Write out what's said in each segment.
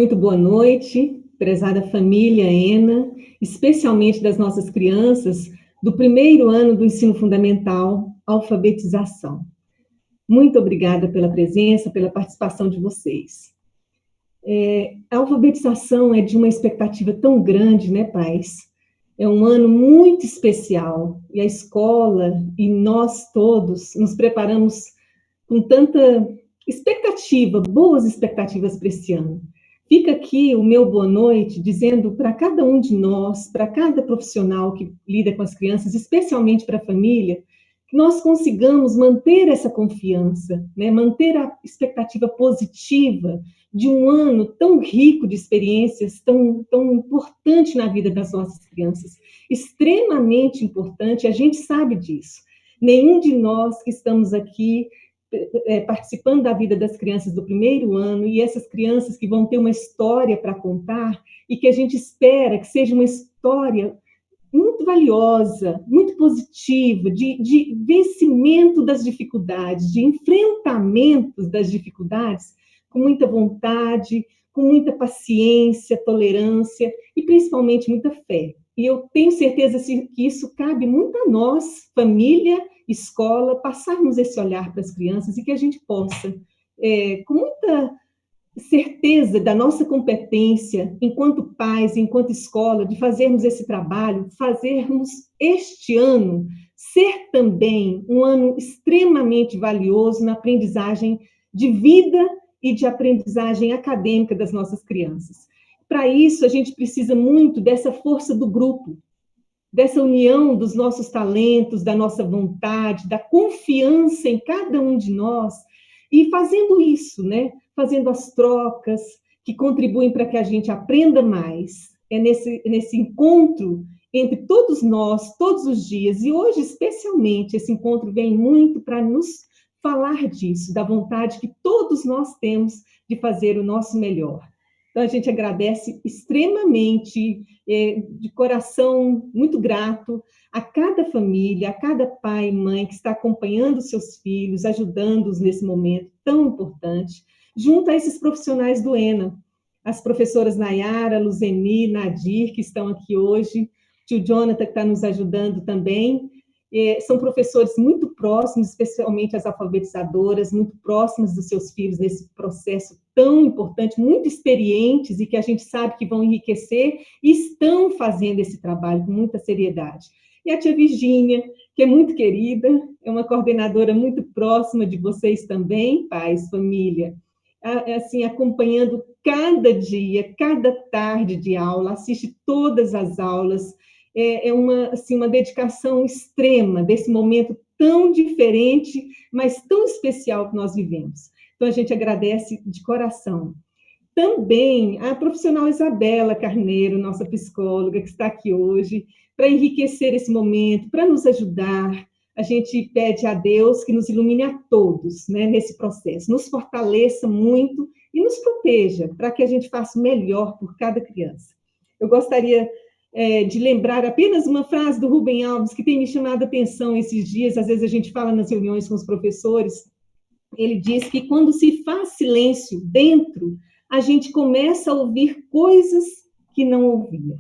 Muito boa noite, prezada família ENA, especialmente das nossas crianças do primeiro ano do ensino fundamental, alfabetização. Muito obrigada pela presença, pela participação de vocês. A alfabetização é de uma expectativa tão grande, né, pais? É um ano muito especial e a escola e nós todos nos preparamos com tanta expectativa, boas expectativas para esse ano. Fica aqui o meu boa noite, dizendo para cada um de nós, para cada profissional que lida com as crianças, especialmente para a família, que nós consigamos manter essa confiança, né? Manter a expectativa positiva de um ano tão rico de experiências, tão importante na vida das nossas crianças, extremamente importante, a gente sabe disso. Nenhum de nós que estamos aqui participando da vida das crianças do primeiro ano, e essas crianças que vão ter uma história para contar, e que a gente espera que seja uma história muito valiosa, muito positiva, de vencimento das dificuldades, de enfrentamentos das dificuldades, com muita vontade, com muita paciência, tolerância, e principalmente muita fé. E eu tenho certeza que isso cabe muito a nós, família, escola, passarmos esse olhar para as crianças e que a gente possa, com muita certeza da nossa competência, enquanto pais, enquanto escola, de fazermos esse trabalho, fazermos este ano ser também um ano extremamente valioso na aprendizagem de vida e de aprendizagem acadêmica das nossas crianças. Para isso, a gente precisa muito dessa força do grupo, dessa união dos nossos talentos, da nossa vontade, da confiança em cada um de nós, e fazendo isso, né? Fazendo as trocas que contribuem para que a gente aprenda mais. É nesse encontro entre todos nós, todos os dias, e hoje, especialmente, esse encontro vem muito para nos falar disso, da vontade que todos nós temos de fazer o nosso melhor. Então, a gente agradece extremamente, de coração muito grato, a cada família, a cada pai e mãe que está acompanhando seus filhos, ajudando-os nesse momento tão importante, junto a esses profissionais do ENA, as professoras Nayara, Luzeni, Nadir, que estão aqui hoje, tio Jonathan, que está nos ajudando também. São professores muito próximos, especialmente as alfabetizadoras, muito próximas dos seus filhos nesse processo tão importante, muito experientes e que a gente sabe que vão enriquecer e estão fazendo esse trabalho com muita seriedade. E a tia Virgínia, que é muito querida, é uma coordenadora muito próxima de vocês também, pais, família, assim, acompanhando cada dia, cada tarde de aula, assiste todas as aulas, uma dedicação extrema desse momento tão diferente, mas tão especial que nós vivemos. Então, a gente agradece de coração. Também a profissional Isabela Carneiro, nossa psicóloga, que está aqui hoje, para enriquecer esse momento, para nos ajudar. A gente pede a Deus que nos ilumine a todos, né, nesse processo, nos fortaleça muito e nos proteja, para que a gente faça o melhor por cada criança. Eu gostaria de lembrar apenas uma frase do Rubem Alves, que tem me chamado a atenção esses dias, às vezes a gente fala nas reuniões com os professores, ele diz que quando se faz silêncio dentro, a gente começa a ouvir coisas que não ouvia.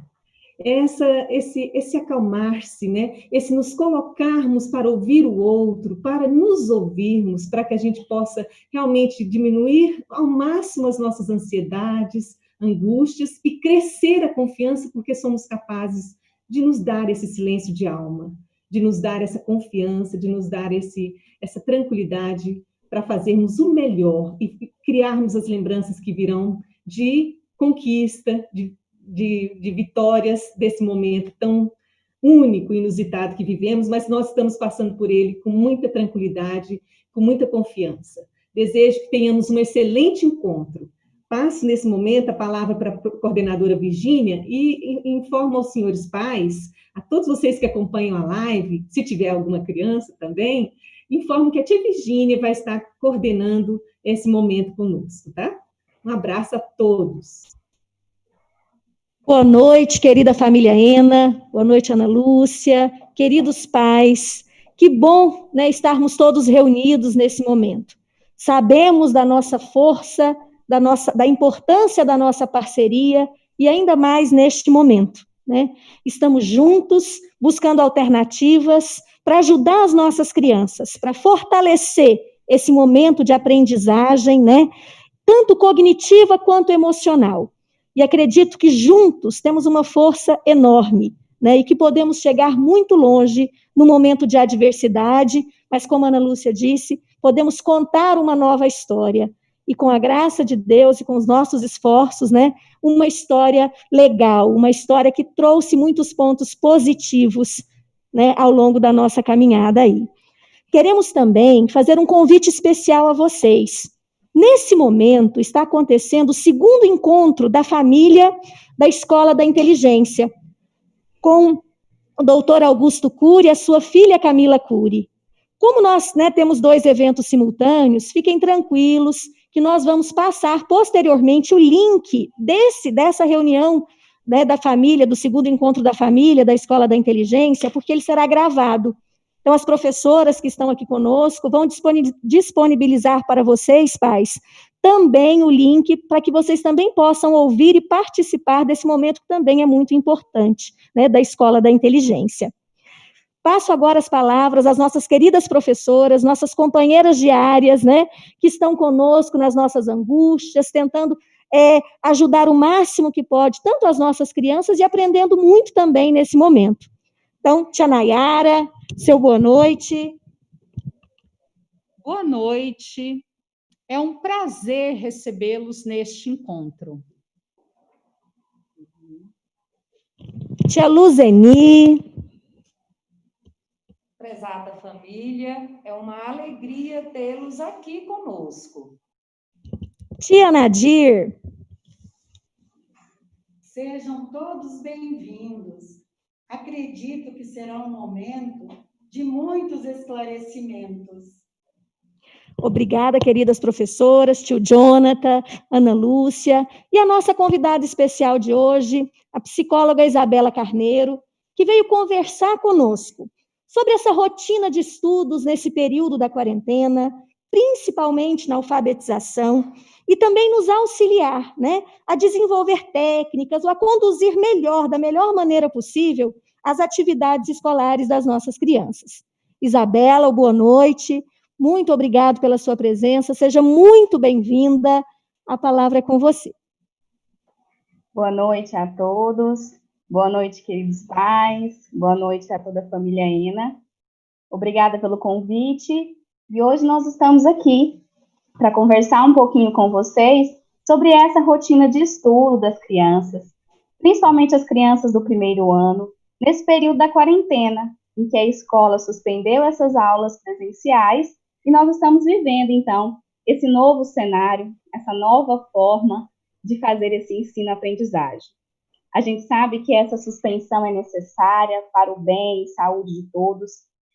Esse acalmar-se, né? Esse nos colocarmos para ouvir o outro, para nos ouvirmos, para que a gente possa realmente diminuir ao máximo as nossas ansiedades, angústias e crescer a confiança, porque somos capazes de nos dar esse silêncio de alma, de nos dar essa confiança, de nos dar essa tranquilidade para fazermos o melhor e criarmos as lembranças que virão de conquista, de vitórias desse momento tão único, inusitado que vivemos, mas nós estamos passando por ele com muita tranquilidade, com muita confiança. Desejo que tenhamos um excelente encontro. Passo, nesse momento, a palavra para a coordenadora Virgínia e informo aos senhores pais, a todos vocês que acompanham a live, se tiver alguma criança também, informo que a tia Virgínia vai estar coordenando esse momento conosco, tá? Um abraço a todos. Boa noite, querida família ENA, boa noite, Ana Lúcia, queridos pais, que bom, né, estarmos todos reunidos nesse momento. Sabemos da nossa força, da importância da nossa parceria, e ainda mais neste momento, né? Estamos juntos, buscando alternativas para ajudar as nossas crianças, para fortalecer esse momento de aprendizagem, né? Tanto cognitiva quanto emocional. E acredito que juntos temos uma força enorme, né? E que podemos chegar muito longe no momento de adversidade, mas como a Ana Lúcia disse, podemos contar uma nova história. E com a graça de Deus e com os nossos esforços, né? Uma história legal, uma história que trouxe muitos pontos positivos, né? Ao longo da nossa caminhada aí. Queremos também fazer um convite especial a vocês. Nesse momento, está acontecendo o segundo encontro da família da Escola da Inteligência, com o doutor Augusto Cury e a sua filha Camila Cury. Como nós, né, temos 2 eventos simultâneos, fiquem tranquilos que nós vamos passar posteriormente o link dessa reunião, né, da família, do segundo encontro da família da Escola da Inteligência, porque ele será gravado. Então, as professoras que estão aqui conosco vão disponibilizar para vocês, pais, também o link para que vocês também possam ouvir e participar desse momento que também é muito importante, né, da Escola da Inteligência. Passo agora as palavras às nossas queridas professoras, nossas companheiras diárias, né, que estão conosco nas nossas angústias, tentando ajudar o máximo que pode, tanto as nossas crianças e aprendendo muito também nesse momento. Então, tia Nayara, seu boa noite. Boa noite. É um prazer recebê-los neste encontro. Tia Luzeni. Prezada família, é uma alegria tê-los aqui conosco. Tia Nadir. Sejam todos bem-vindos. Acredito que será um momento de muitos esclarecimentos. Obrigada, queridas professoras, tio Jonathan, Ana Lúcia, e a nossa convidada especial de hoje, a psicóloga Isabela Carneiro, que veio conversar conosco sobre essa rotina de estudos nesse período da quarentena, principalmente na alfabetização, e também nos auxiliar, né, a desenvolver técnicas ou a conduzir melhor, da melhor maneira possível, as atividades escolares das nossas crianças. Isabela, boa noite. Muito obrigado pela sua presença, seja muito bem-vinda, a palavra é com você. Boa noite a todos, boa noite, queridos pais, boa noite a toda a família ENA. Obrigada pelo convite, e hoje nós estamos aqui para conversar um pouquinho com vocês sobre essa rotina de estudo das crianças, principalmente as crianças do primeiro ano, nesse período da quarentena, em que a escola suspendeu essas aulas presenciais, e nós estamos vivendo, então, esse novo cenário, essa nova forma de fazer esse ensino-aprendizagem. A gente sabe que essa suspensão é necessária para o bem e saúde de todos,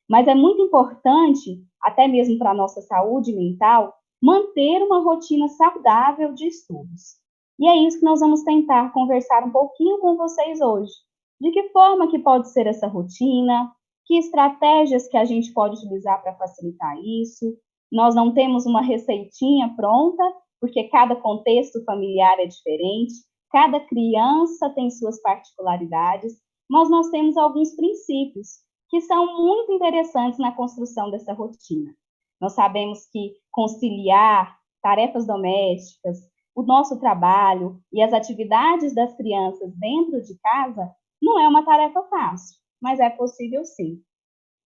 mas é muito importante, até mesmo para a nossa saúde mental, manter uma rotina saudável de estudos. E é isso que nós vamos tentar conversar um pouquinho com vocês hoje. De que forma que pode ser essa rotina? Que estratégias que a gente pode utilizar para facilitar isso? Nós não temos uma receitinha pronta, porque cada contexto familiar é diferente, cada criança tem suas particularidades, mas nós temos alguns princípios que são muito interessantes na construção dessa rotina. Nós sabemos que conciliar tarefas domésticas, o nosso trabalho e as atividades das crianças dentro de casa não é uma tarefa fácil, mas é possível sim.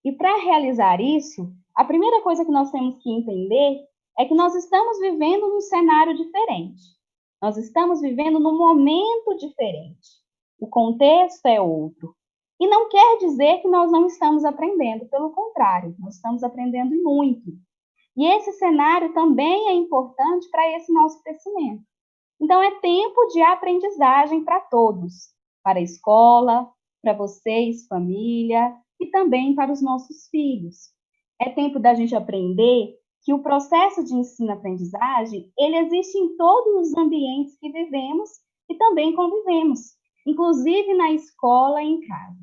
E para realizar isso, a primeira coisa que nós temos que entender é que nós estamos vivendo num cenário diferente. Nós estamos vivendo num momento diferente. O contexto é outro. E não quer dizer que nós não estamos aprendendo, pelo contrário, nós estamos aprendendo muito. E esse cenário também é importante para esse nosso crescimento. Então, é tempo de aprendizagem para todos, para a escola, para vocês, família, e também para os nossos filhos. É tempo da gente aprender que o processo de ensino-aprendizagem, ele existe em todos os ambientes que vivemos e também convivemos, inclusive na escola e em casa.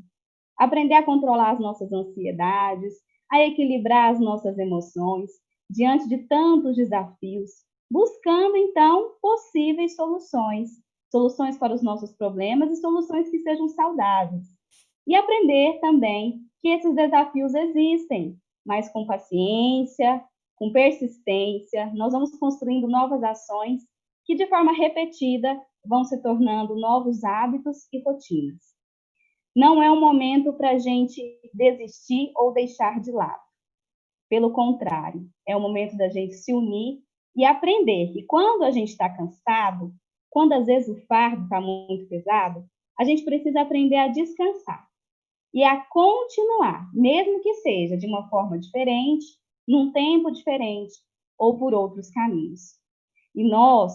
Aprender a controlar as nossas ansiedades, a equilibrar as nossas emoções diante de tantos desafios, buscando, então, possíveis soluções para os nossos problemas e soluções que sejam saudáveis. E aprender também que esses desafios existem, mas com paciência, com persistência, nós vamos construindo novas ações que, de forma repetida, vão se tornando novos hábitos e rotinas. Não é um momento para a gente desistir ou deixar de lado. Pelo contrário, é o momento da gente se unir e aprender. E quando a gente está cansado, quando às vezes o fardo está muito pesado, a gente precisa aprender a descansar e a continuar, mesmo que seja de uma forma diferente, num tempo diferente ou por outros caminhos. E nós,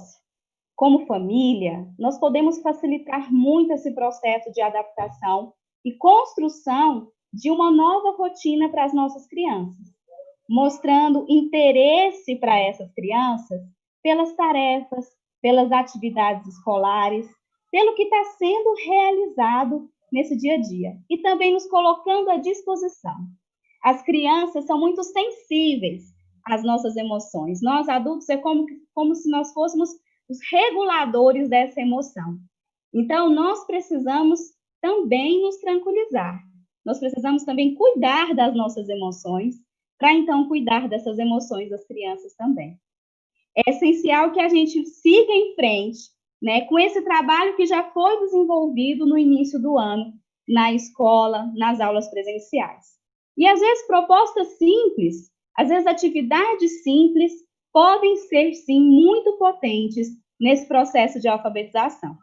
como família, nós podemos facilitar muito esse processo de adaptação e construção de uma nova rotina para as nossas crianças, mostrando interesse para essas crianças pelas tarefas, pelas atividades escolares, pelo que está sendo realizado nesse dia a dia, e também nos colocando à disposição. As crianças são muito sensíveis às nossas emoções. Nós, adultos, é como se nós fôssemos os reguladores dessa emoção. Então, nós precisamos também nos tranquilizar. Nós precisamos também cuidar das nossas emoções, para então cuidar dessas emoções das crianças também. É essencial que a gente siga em frente, né, com esse trabalho que já foi desenvolvido no início do ano, na escola, nas aulas presenciais. E, às vezes, propostas simples, às vezes, atividades simples, podem ser, sim, muito potentes nesse processo de alfabetização.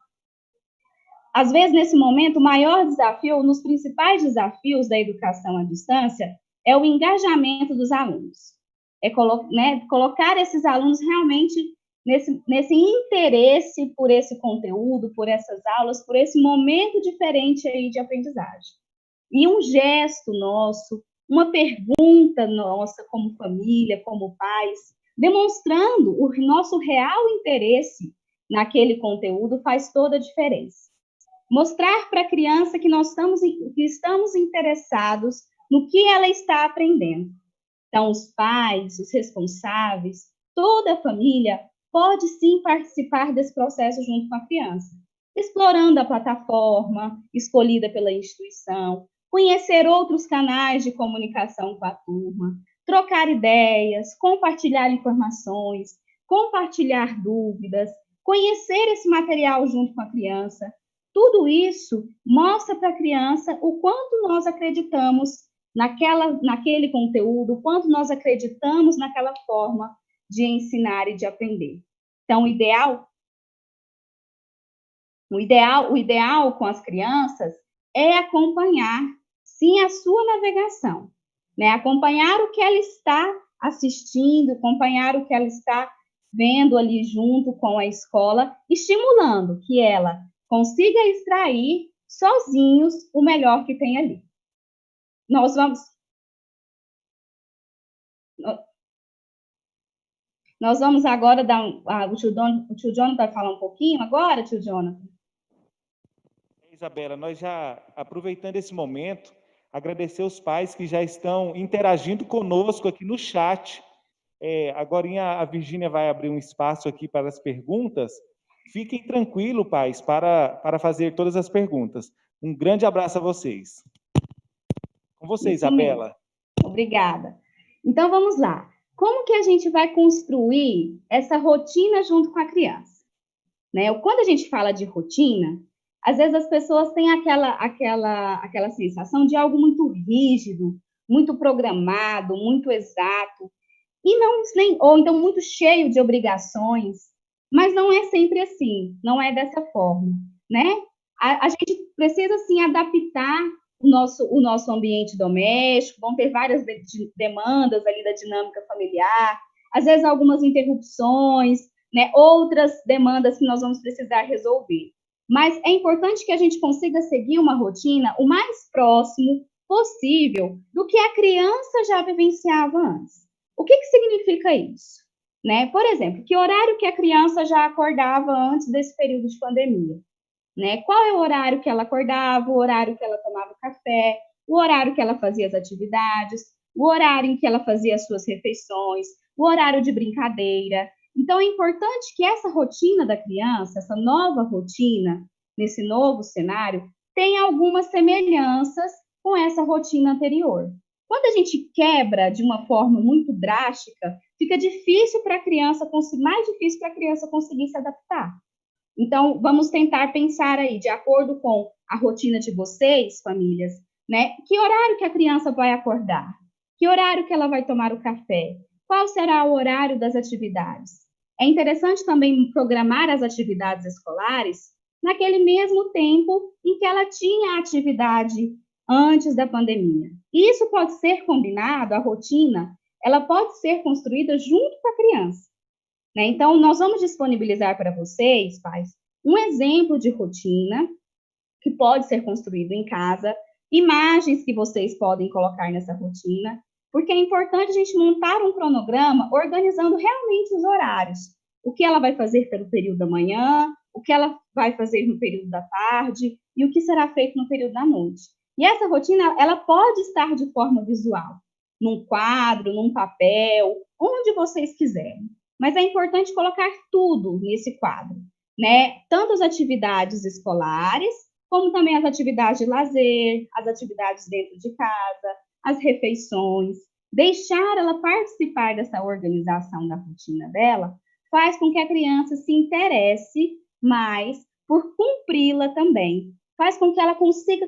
Às vezes, nesse momento, o maior desafio, nos principais desafios da educação à distância, é o engajamento dos alunos. É colocar esses alunos realmente nesse interesse por esse conteúdo, por essas aulas, por esse momento diferente aí de aprendizagem. E um gesto nosso, uma pergunta nossa como família, como pais, demonstrando o nosso real interesse naquele conteúdo faz toda a diferença. Mostrar para a criança que nós estamos interessados no que ela está aprendendo. Então, os pais, os responsáveis, toda a família pode sim participar desse processo junto com a criança, explorando a plataforma escolhida pela instituição, conhecer outros canais de comunicação com a turma, trocar ideias, compartilhar informações, compartilhar dúvidas, conhecer esse material junto com a criança. Tudo isso mostra para a criança o quanto nós acreditamos naquele conteúdo, o quanto nós acreditamos naquela forma de ensinar e de aprender. Então, o ideal com as crianças é acompanhar, sim, a sua navegação, né? Acompanhar o que ela está assistindo, acompanhar o que ela está vendo ali junto com a escola, estimulando que ela consiga extrair sozinhos o melhor que tem ali. Nós vamos agora dar o tio Jonathan vai falar um pouquinho agora, tio Jonathan? Isabela, nós já, aproveitando esse momento, agradecer os pais que já estão interagindo conosco aqui no chat. Agorinha a Virgínia vai abrir um espaço aqui para as perguntas. Fiquem tranquilos, pais, para fazer todas as perguntas. Um grande abraço a vocês. Com você, Isabela. Obrigada. Então, vamos lá. Como que a gente vai construir essa rotina junto com a criança? Né? Quando a gente fala de rotina, às vezes as pessoas têm aquela sensação de algo muito rígido, muito programado, muito exato, ou então muito cheio de obrigações, mas não é sempre assim, não é dessa forma, né? A gente precisa, sim, adaptar o nosso ambiente doméstico, vão ter várias demandas ali da dinâmica familiar, às vezes algumas interrupções, né, outras demandas que nós vamos precisar resolver. Mas é importante que a gente consiga seguir uma rotina o mais próximo possível do que a criança já vivenciava antes. O que significa isso? Né? Por exemplo, que horário que a criança já acordava antes desse período de pandemia? Né? Qual é o horário que ela acordava, o horário que ela tomava café, o horário que ela fazia as atividades, o horário em que ela fazia as suas refeições, o horário de brincadeira. Então, é importante que essa rotina da criança, essa nova rotina, nesse novo cenário, tenha algumas semelhanças com essa rotina anterior. Quando a gente quebra de uma forma muito drástica, fica difícil para a criança, mais difícil para a criança conseguir se adaptar. Então, vamos tentar pensar aí, de acordo com a rotina de vocês, famílias, né? Que horário que a criança vai acordar? Que horário que ela vai tomar o café? Qual será o horário das atividades? É interessante também programar as atividades escolares naquele mesmo tempo em que ela tinha a atividade antes da pandemia. E isso pode ser combinado, a rotina, ela pode ser construída junto com a criança, né? Então, nós vamos disponibilizar para vocês, pais, um exemplo de rotina que pode ser construído em casa, imagens que vocês podem colocar nessa rotina, porque é importante a gente montar um cronograma organizando realmente os horários. O que ela vai fazer pelo período da manhã, o que ela vai fazer no período da tarde e o que será feito no período da noite. E essa rotina, ela pode estar de forma visual, num quadro, num papel, onde vocês quiserem. Mas é importante colocar tudo nesse quadro, né? Tanto as atividades escolares, como também as atividades de lazer, as atividades dentro de casa, as refeições. Deixar ela participar dessa organização da rotina dela faz com que a criança se interesse mais por cumpri-la também. Faz com que ela consiga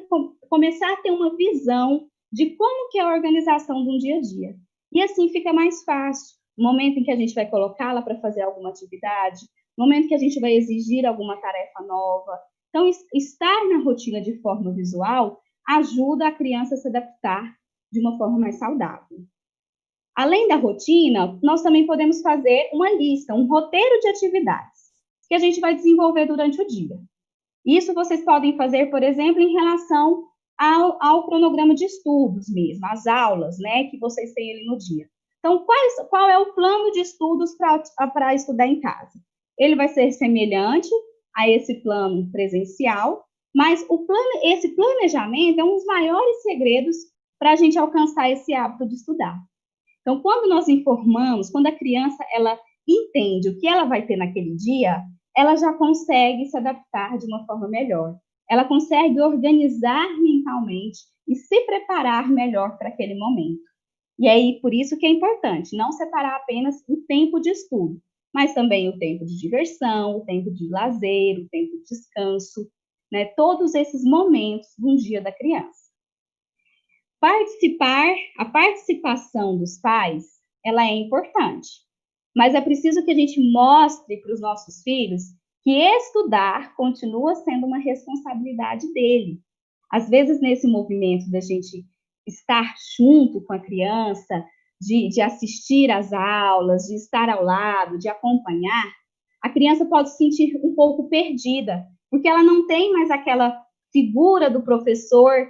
começar a ter uma visão de como que é a organização de um dia a dia. E assim fica mais fácil. No momento em que a gente vai colocá-la para fazer alguma atividade, no momento que a gente vai exigir alguma tarefa nova. Então, estar na rotina de forma visual ajuda a criança a se adaptar de uma forma mais saudável. Além da rotina, nós também podemos fazer uma lista, um roteiro de atividades que a gente vai desenvolver durante o dia. Isso vocês podem fazer, por exemplo, em relação ao cronograma de estudos mesmo, as aulas, né, que vocês têm ali no dia. Então, qual é o plano de estudos para estudar em casa? Ele vai ser semelhante a esse plano presencial, mas esse planejamento é um dos maiores segredos para a gente alcançar esse hábito de estudar. Então, quando nós informamos, quando a criança ela entende o que ela vai ter naquele dia, ela já consegue se adaptar de uma forma melhor. Ela consegue organizar mentalmente e se preparar melhor para aquele momento. E aí, por isso que é importante não separar apenas o tempo de estudo, mas também o tempo de diversão, o tempo de lazer, o tempo de descanso, né? Todos esses momentos do dia da criança. A participação dos pais, ela é importante, mas é preciso que a gente mostre para os nossos filhos que estudar continua sendo uma responsabilidade dele. Às vezes, nesse movimento da gente estar junto com a criança, de assistir às aulas, de estar ao lado, de acompanhar, a criança pode se sentir um pouco perdida, porque ela não tem mais aquela figura do professor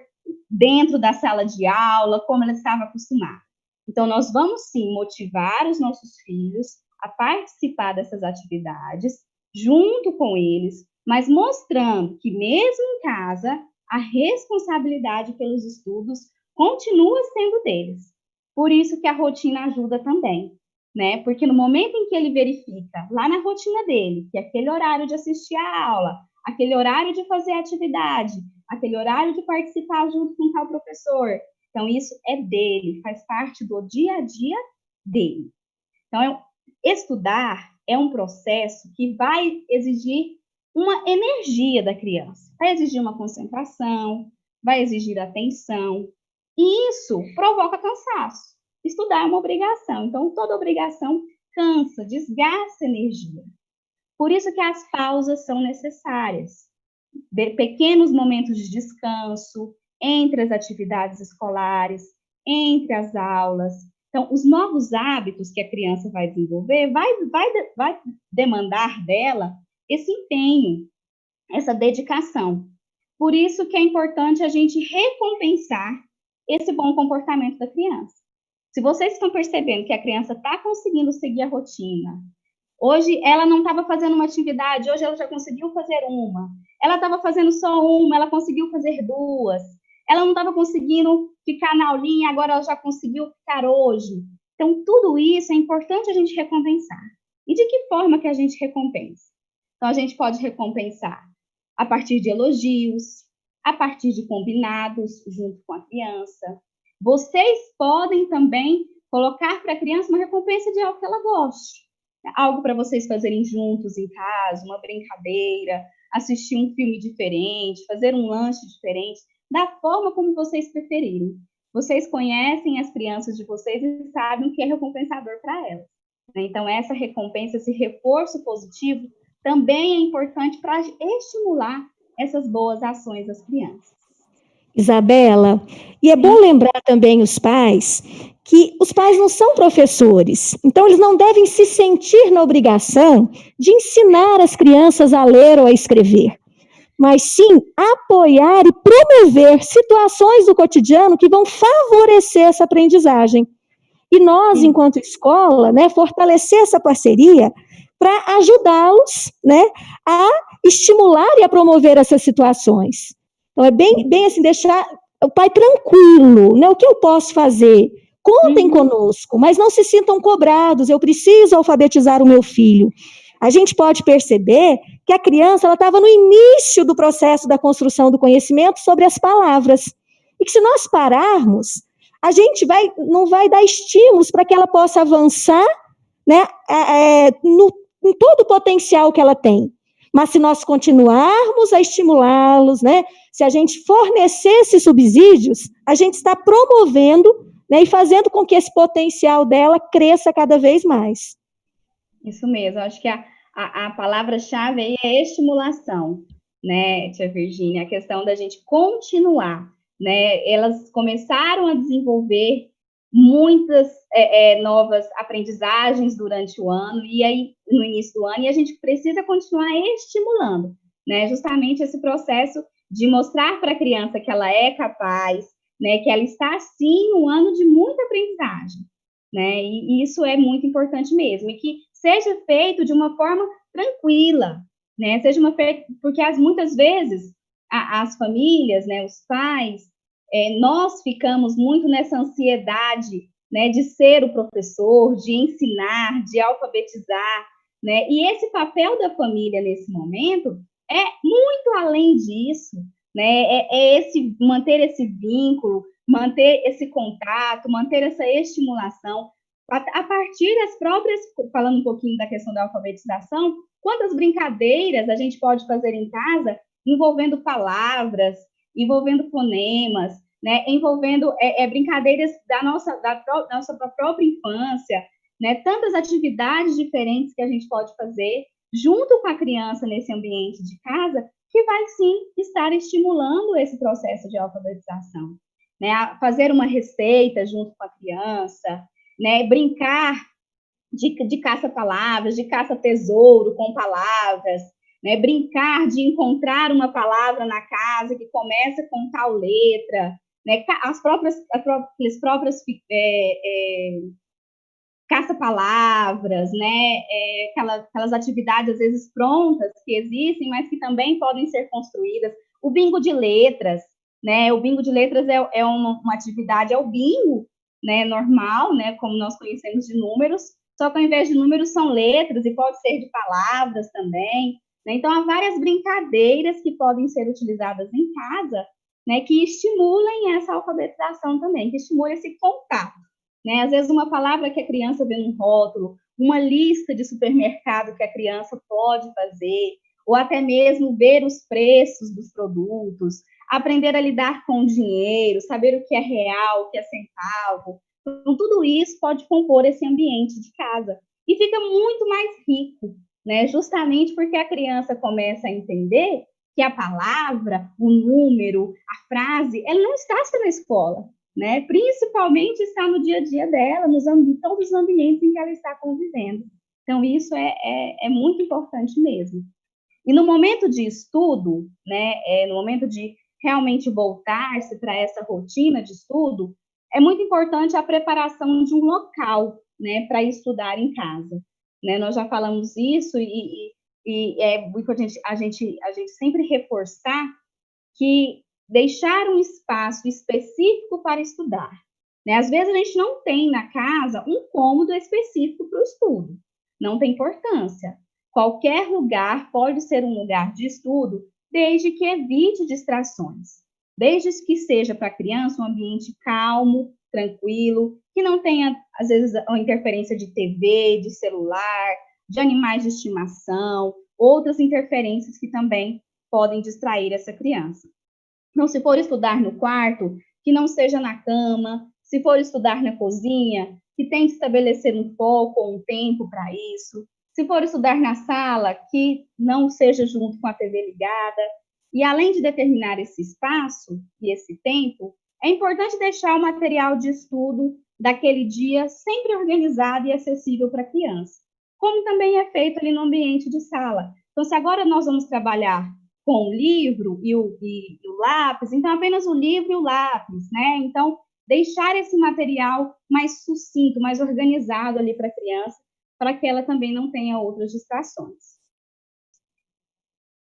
dentro da sala de aula, como ela estava acostumada. Então, nós vamos, sim, motivar os nossos filhos a participar dessas atividades, junto com eles, mas mostrando que, mesmo em casa, a responsabilidade pelos estudos continua sendo deles. Por isso que a rotina ajuda também, né? Porque no momento em que ele verifica, lá na rotina dele, que aquele horário de assistir à aula, aquele horário de fazer atividade, aquele horário de participar junto com tal professor, então isso é dele, faz parte do dia a dia dele. Então, estudar é um processo que vai exigir uma energia da criança, vai exigir uma concentração, vai exigir atenção, e isso provoca cansaço. Estudar é uma obrigação, então toda obrigação cansa, desgasta energia. Por isso que as pausas são necessárias, pequenos momentos de descanso entre as atividades escolares, entre as aulas. Então, os novos hábitos que a criança vai desenvolver vai demandar dela esse empenho, essa dedicação. Por isso que é importante a gente recompensar esse bom comportamento da criança. Se vocês estão percebendo que a criança está conseguindo seguir a rotina, hoje ela não estava fazendo uma atividade, hoje ela já conseguiu fazer uma. Ela estava fazendo só uma, ela conseguiu fazer duas. Ela não estava conseguindo ficar na aulinha, agora ela já conseguiu ficar hoje. Então, tudo isso é importante a gente recompensar. E de que forma que a gente recompensa? Então, a gente pode recompensar a partir de elogios, a partir de combinados junto com a criança. Vocês podem também colocar para a criança uma recompensa de algo que ela goste. Algo para vocês fazerem juntos em casa, uma brincadeira, assistir um filme diferente, fazer um lanche diferente, da forma como vocês preferirem. Vocês conhecem as crianças de vocês e sabem o que é recompensador para elas. Então, essa recompensa, esse reforço positivo, também é importante para estimular essas boas ações das crianças. Isabela, e é bom lembrar também os pais que os pais não são professores, então eles não devem se sentir na obrigação de ensinar as crianças a ler ou a escrever, mas sim apoiar e promover situações do cotidiano que vão favorecer essa aprendizagem. E nós, enquanto escola, né, fortalecer essa parceria para ajudá-los, né, a estimular e a promover essas situações. Então, é bem assim, deixar o pai tranquilo, né? O que eu posso fazer? Contem conosco, mas não se sintam cobrados, eu preciso alfabetizar o meu filho. A gente pode perceber que a criança estava no início do processo da construção do conhecimento sobre as palavras, e que se nós pararmos, a gente não vai dar estímulos para que ela possa avançar, né, em todo o potencial que ela tem. Mas se nós continuarmos a estimulá-los, né, se a gente fornecer esses subsídios, a gente está promovendo, né, e fazendo com que esse potencial dela cresça cada vez mais. Isso mesmo, acho que a palavra-chave aí é estimulação, né, tia Virgínia, a questão da gente continuar, né, elas começaram a desenvolver muitas novas aprendizagens durante o ano, e aí no início do ano, e a gente precisa continuar estimulando, né, justamente esse processo de mostrar para a criança que ela é capaz, né, que ela está, sim, um ano de muita aprendizagem, né, e isso é muito importante mesmo, e que seja feito de uma forma tranquila, né, porque muitas vezes as famílias, né, os pais, nós ficamos muito nessa ansiedade, né, de ser o professor, de ensinar, de alfabetizar, né, e esse papel da família nesse momento é muito além disso, né, manter esse vínculo, manter esse contato, manter essa estimulação, a partir das próprias, falando um pouquinho da questão da alfabetização, quantas brincadeiras a gente pode fazer em casa envolvendo palavras, envolvendo fonemas, né, envolvendo brincadeiras da nossa própria infância, né, tantas atividades diferentes que a gente pode fazer junto com a criança nesse ambiente de casa, que vai sim estar estimulando esse processo de alfabetização, né, fazer uma receita junto com a criança, né, brincar de caça-palavras, de caça-tesouro com palavras, né, brincar de encontrar uma palavra na casa que começa com tal letra, né, as próprias caça-palavras, né, aquelas atividades às vezes prontas que existem, mas que também podem ser construídas. O bingo de letras, né, o bingo de letras é uma atividade, é o bingo, né, normal, né, como nós conhecemos de números, só que ao invés de números são letras e pode ser de palavras também, né? Então há várias brincadeiras que podem ser utilizadas em casa, né, que estimulem essa alfabetização também, que estimulem esse contato, né? Às vezes uma palavra que a criança vê no rótulo, uma lista de supermercado que a criança pode fazer, ou até mesmo ver os preços dos produtos, aprender a lidar com o dinheiro, saber o que é real, o que é centavo. Então, tudo isso pode compor esse ambiente de casa. E fica muito mais rico, né? Justamente porque a criança começa a entender que a palavra, o número, a frase, ela não está só na escola, né? Principalmente está no dia a dia dela, todos os ambientes em que ela está convivendo. Então, isso é muito importante mesmo. E no momento de estudo, né, no momento de realmente voltar-se para essa rotina de estudo, é muito importante a preparação de um local, né, para estudar em casa. Né? Nós já falamos isso e é importante a gente sempre reforçar que deixar um espaço específico para estudar. Né? Às vezes a gente não tem na casa um cômodo específico para o estudo. não tem importância. Qualquer lugar pode ser um lugar de estudo, desde que evite distrações. Desde que seja para a criança um ambiente calmo, tranquilo, que não tenha, às vezes, a interferência de TV, de celular, de animais de estimação, outras interferências que também podem distrair essa criança. Então, se for estudar no quarto, que não seja na cama. Se for estudar na cozinha, que tente estabelecer um foco ou um tempo para isso. Se for estudar na sala, que não seja junto com a TV ligada. E além de determinar esse espaço e esse tempo, é importante deixar o material de estudo daquele dia sempre organizado e acessível para a criança, como também é feito ali no ambiente de sala. Então, se agora nós vamos trabalhar com o livro e o lápis, então apenas o livro e o lápis, né? Então, deixar esse material mais sucinto, mais organizado ali para a criança, para que ela também não tenha outras distrações.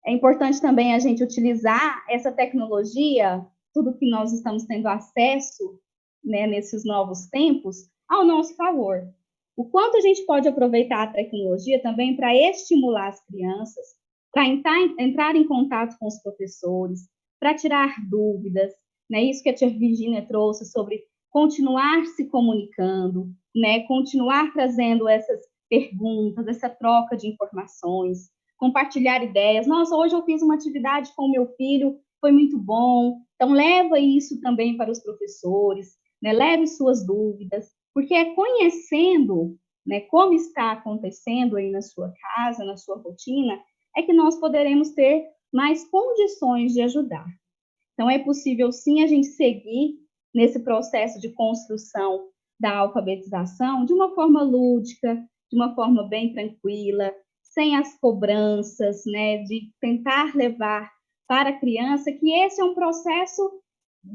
É importante também a gente utilizar essa tecnologia, tudo que nós estamos tendo acesso, né, nesses novos tempos, ao nosso favor. O quanto a gente pode aproveitar a tecnologia também para estimular as crianças, para entrar em contato com os professores, para tirar dúvidas, né? Isso que a tia Virgínia trouxe sobre continuar se comunicando, né? Continuar trazendo essas perguntas, essa troca de informações, compartilhar ideias. Nossa, hoje eu fiz uma atividade com o meu filho, foi muito bom. Então, leva isso também para os professores, né? Leve suas dúvidas, porque é conhecendo, né, como está acontecendo aí na sua casa, na sua rotina, é que nós poderemos ter mais condições de ajudar. Então, é possível, sim, a gente seguir nesse processo de construção da alfabetização de uma forma lúdica, de uma forma bem tranquila, sem as cobranças, né, de tentar levar para a criança que esse é um processo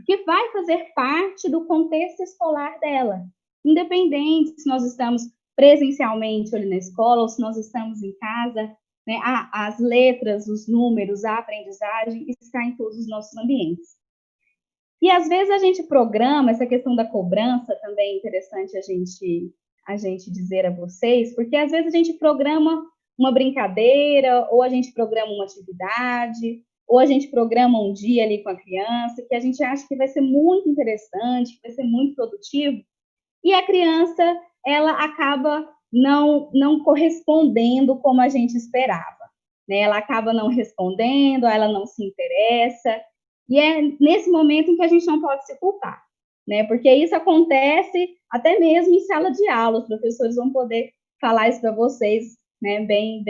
que vai fazer parte do contexto escolar dela, independente se nós estamos presencialmente ali na escola ou se nós estamos em casa, né, as letras, os números, a aprendizagem está em todos os nossos ambientes. E às vezes a gente programa, essa questão da cobrança também é interessante a gente dizer a vocês, porque às vezes a gente programa uma brincadeira, ou a gente programa uma atividade, ou a gente programa um dia ali com a criança, que a gente acha que vai ser muito interessante, que vai ser muito produtivo, e a criança, ela acaba não correspondendo como a gente esperava, né? Ela acaba não respondendo, ela não se interessa, e é nesse momento em que a gente não pode se culpar, né? Porque isso acontece até mesmo em sala de aula, os professores vão poder falar isso para vocês, né, bem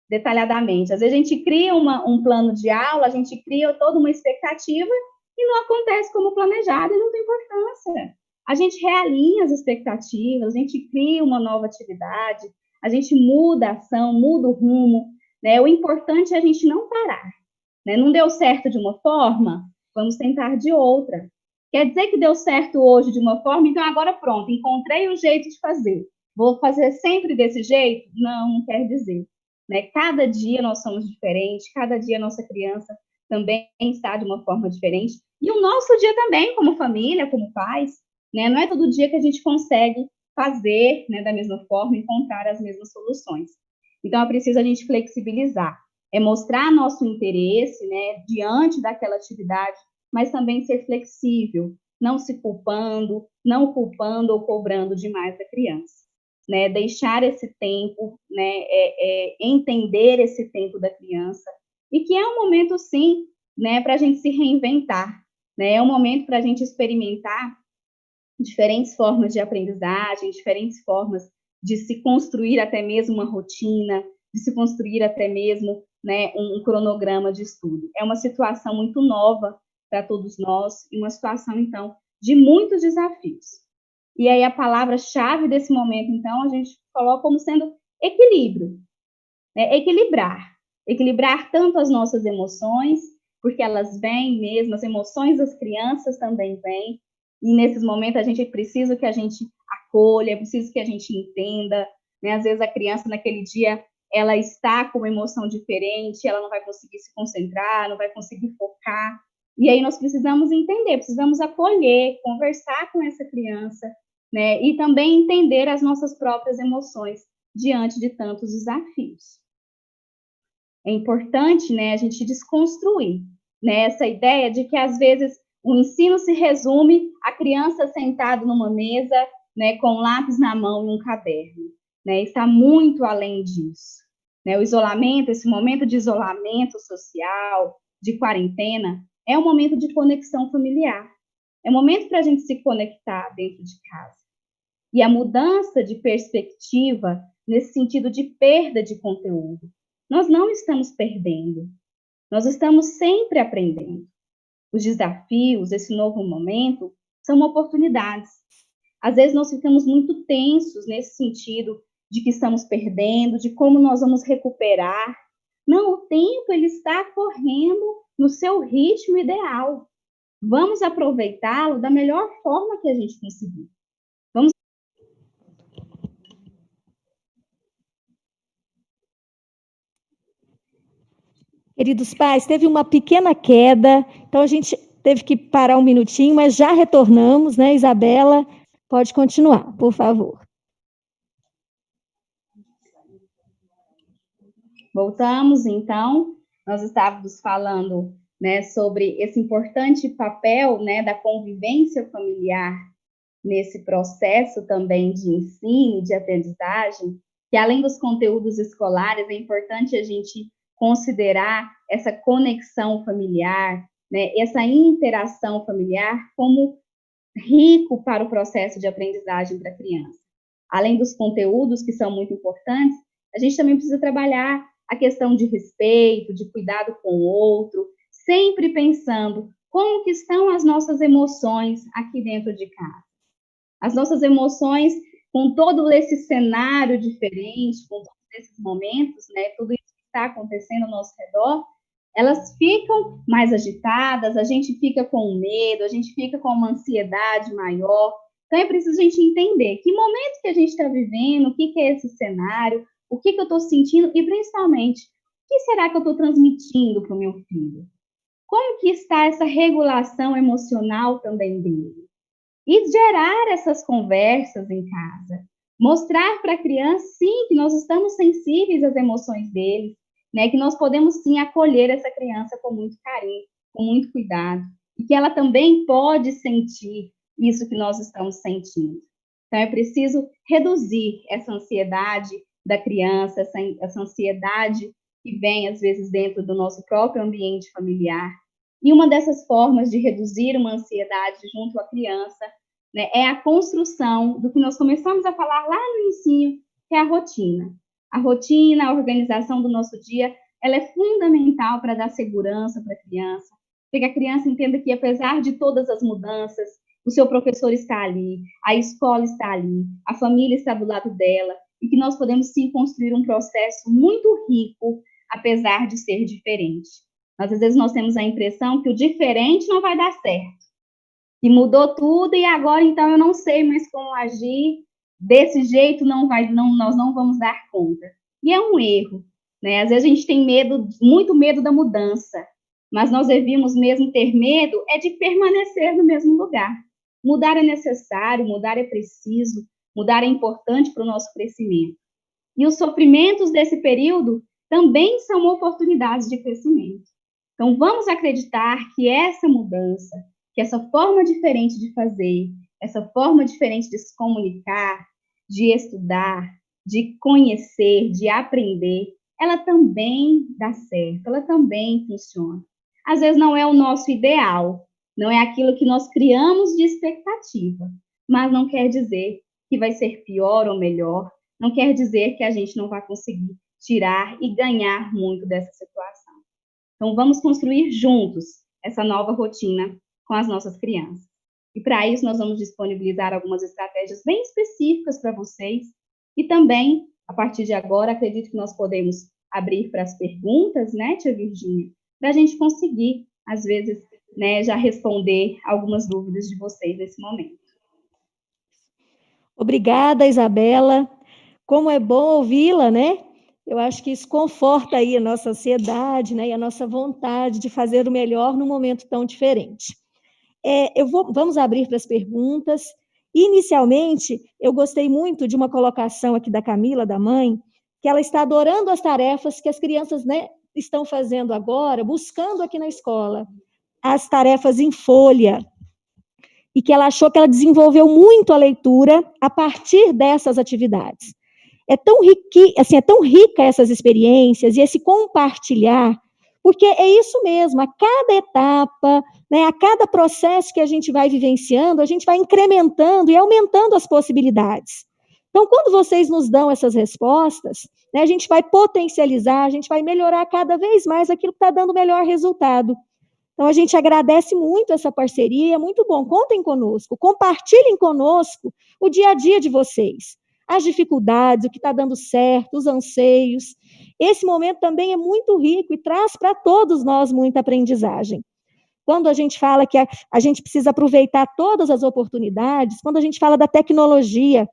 detalhadamente. Às vezes a gente cria um plano de aula, a gente cria toda uma expectativa e não acontece como planejado e não tem importância. A gente realinha as expectativas, a gente cria uma nova atividade, a gente muda a ação, muda o rumo, né? O importante é a gente não parar, né? Não deu certo de uma forma, vamos tentar de outra. Quer dizer que deu certo hoje de uma forma, então agora pronto, encontrei um jeito de fazer. Vou fazer sempre desse jeito? Não quer dizer, né? Cada dia nós somos diferentes, cada dia a nossa criança também está de uma forma diferente, e o nosso dia também, como família, como pais, né? Não é todo dia que a gente consegue fazer, né, da mesma forma, encontrar as mesmas soluções. Então, é preciso a gente flexibilizar, é mostrar nosso interesse, né, diante daquela atividade, mas também ser flexível, não se culpando, não culpando ou cobrando demais da criança, né? Deixar esse tempo, né, entender esse tempo da criança, e que é um momento, sim, né, para a gente se reinventar, né? É um momento para a gente experimentar diferentes formas de aprendizagem, diferentes formas de se construir até mesmo uma rotina, de se construir até mesmo, né, um cronograma de estudo. É uma situação muito nova para todos nós, e uma situação, então, de muitos desafios. E aí a palavra-chave desse momento, então, a gente coloca como sendo equilíbrio, né? Equilibrar tanto as nossas emoções, porque elas vêm mesmo, as emoções das crianças também vêm, e nesses momentos a gente precisa que a gente acolha, é preciso que a gente entenda, né? Às vezes a criança naquele dia, ela está com uma emoção diferente, ela não vai conseguir se concentrar, não vai conseguir focar, e aí nós precisamos entender, precisamos acolher, conversar com essa criança, né? E também entender as nossas próprias emoções, diante de tantos desafios. É importante, né, a gente desconstruir, né, essa ideia de que, às vezes, o ensino se resume a criança sentada numa mesa, né, com um lápis na mão e um caderno. Né, está muito além disso. Né, o isolamento, esse momento de isolamento social, de quarentena, é um momento de conexão familiar. É um momento para a gente se conectar dentro de casa. E a mudança de perspectiva, nesse sentido de perda de conteúdo, nós não estamos perdendo, nós estamos sempre aprendendo. Os desafios, esse novo momento, são oportunidades. Às vezes nós ficamos muito tensos nesse sentido de que estamos perdendo, de como nós vamos recuperar. Não, o tempo ele está correndo no seu ritmo ideal. Vamos aproveitá-lo da melhor forma que a gente conseguir. Queridos pais, teve uma pequena queda, então a gente teve que parar um minutinho, mas já retornamos, né, Isabela? Pode continuar, por favor. Voltamos, então. Nós estávamos falando, né, sobre esse importante papel, né, da convivência familiar nesse processo também de ensino e de aprendizagem, que além dos conteúdos escolares, é importante a gente considerar essa conexão familiar, né, essa interação familiar como rico para o processo de aprendizagem para a criança. Além dos conteúdos que são muito importantes, a gente também precisa trabalhar a questão de respeito, de cuidado com o outro, sempre pensando como que estão as nossas emoções aqui dentro de casa. As nossas emoções, com todo esse cenário diferente, com todos esses momentos, né, tudo isso que está acontecendo ao nosso redor, elas ficam mais agitadas, a gente fica com medo, a gente fica com uma ansiedade maior. Então, é preciso a gente entender que momento que a gente está vivendo, o que é esse cenário, o que eu estou sentindo e, principalmente, o que será que eu estou transmitindo para o meu filho? Como que está essa regulação emocional também dele? E gerar essas conversas em casa. Mostrar para a criança, sim, que nós estamos sensíveis às emoções deles, né, que nós podemos, sim, acolher essa criança com muito carinho, com muito cuidado, e que ela também pode sentir isso que nós estamos sentindo. Então, é preciso reduzir essa ansiedade da criança, essa ansiedade que vem, às vezes, dentro do nosso próprio ambiente familiar. E uma dessas formas de reduzir uma ansiedade junto à criança, né, é a construção do que nós começamos a falar lá no ensino, que é a rotina. A rotina, a organização do nosso dia, ela é fundamental para dar segurança para a criança, para que a criança entenda que, apesar de todas as mudanças, o seu professor está ali, a escola está ali, a família está do lado dela, e que nós podemos, sim, construir um processo muito rico, apesar de ser diferente. Às vezes nós temos a impressão que o diferente não vai dar certo, que mudou tudo e agora, então, eu não sei mais como agir, desse jeito nós não vamos dar conta. E é um erro, né? Às vezes a gente tem medo, muito medo da mudança, mas nós devíamos mesmo ter medo é de permanecer no mesmo lugar. Mudar é necessário, mudar é preciso, mudar é importante para o nosso crescimento. E os sofrimentos desse período também são oportunidades de crescimento. Então, vamos acreditar que essa mudança, que essa forma diferente de fazer, essa forma diferente de se comunicar, de estudar, de conhecer, de aprender, ela também dá certo, ela também funciona. Às vezes não é o nosso ideal, não é aquilo que nós criamos de expectativa, mas não quer dizer que vai ser pior ou melhor, não quer dizer que a gente não vai conseguir tirar e ganhar muito dessa situação. Então, vamos construir juntos essa nova rotina com as nossas crianças. E para isso, nós vamos disponibilizar algumas estratégias bem específicas para vocês. E também, a partir de agora, acredito que nós podemos abrir para as perguntas, né, tia Virgínia, para a gente conseguir, às vezes, né, já responder algumas dúvidas de vocês nesse momento. Obrigada, Isabela. Como é bom ouvi-la, né? Eu acho que isso conforta aí a nossa ansiedade, né, e a nossa vontade de fazer o melhor num momento tão diferente. Vamos abrir para as perguntas, Inicialmente, eu gostei muito de uma colocação aqui da Camila, da mãe, que ela está adorando as tarefas que as crianças, né, estão fazendo agora, buscando aqui na escola, as tarefas em folha, e que ela achou que ela desenvolveu muito a leitura a partir dessas atividades. É tão rica essas experiências e esse compartilhar, porque é isso mesmo, a cada etapa, né, a cada processo que a gente vai vivenciando, a gente vai incrementando e aumentando as possibilidades. Então, quando vocês nos dão essas respostas, né, a gente vai potencializar, a gente vai melhorar cada vez mais aquilo que está dando o melhor resultado. Então, a gente agradece muito essa parceria, é muito bom, contem conosco, compartilhem conosco o dia a dia de vocês, as dificuldades, o que está dando certo, os anseios. Esse momento também é muito rico e traz para todos nós muita aprendizagem. Quando a gente fala que a gente precisa aproveitar todas as oportunidades, quando a gente fala da tecnologia,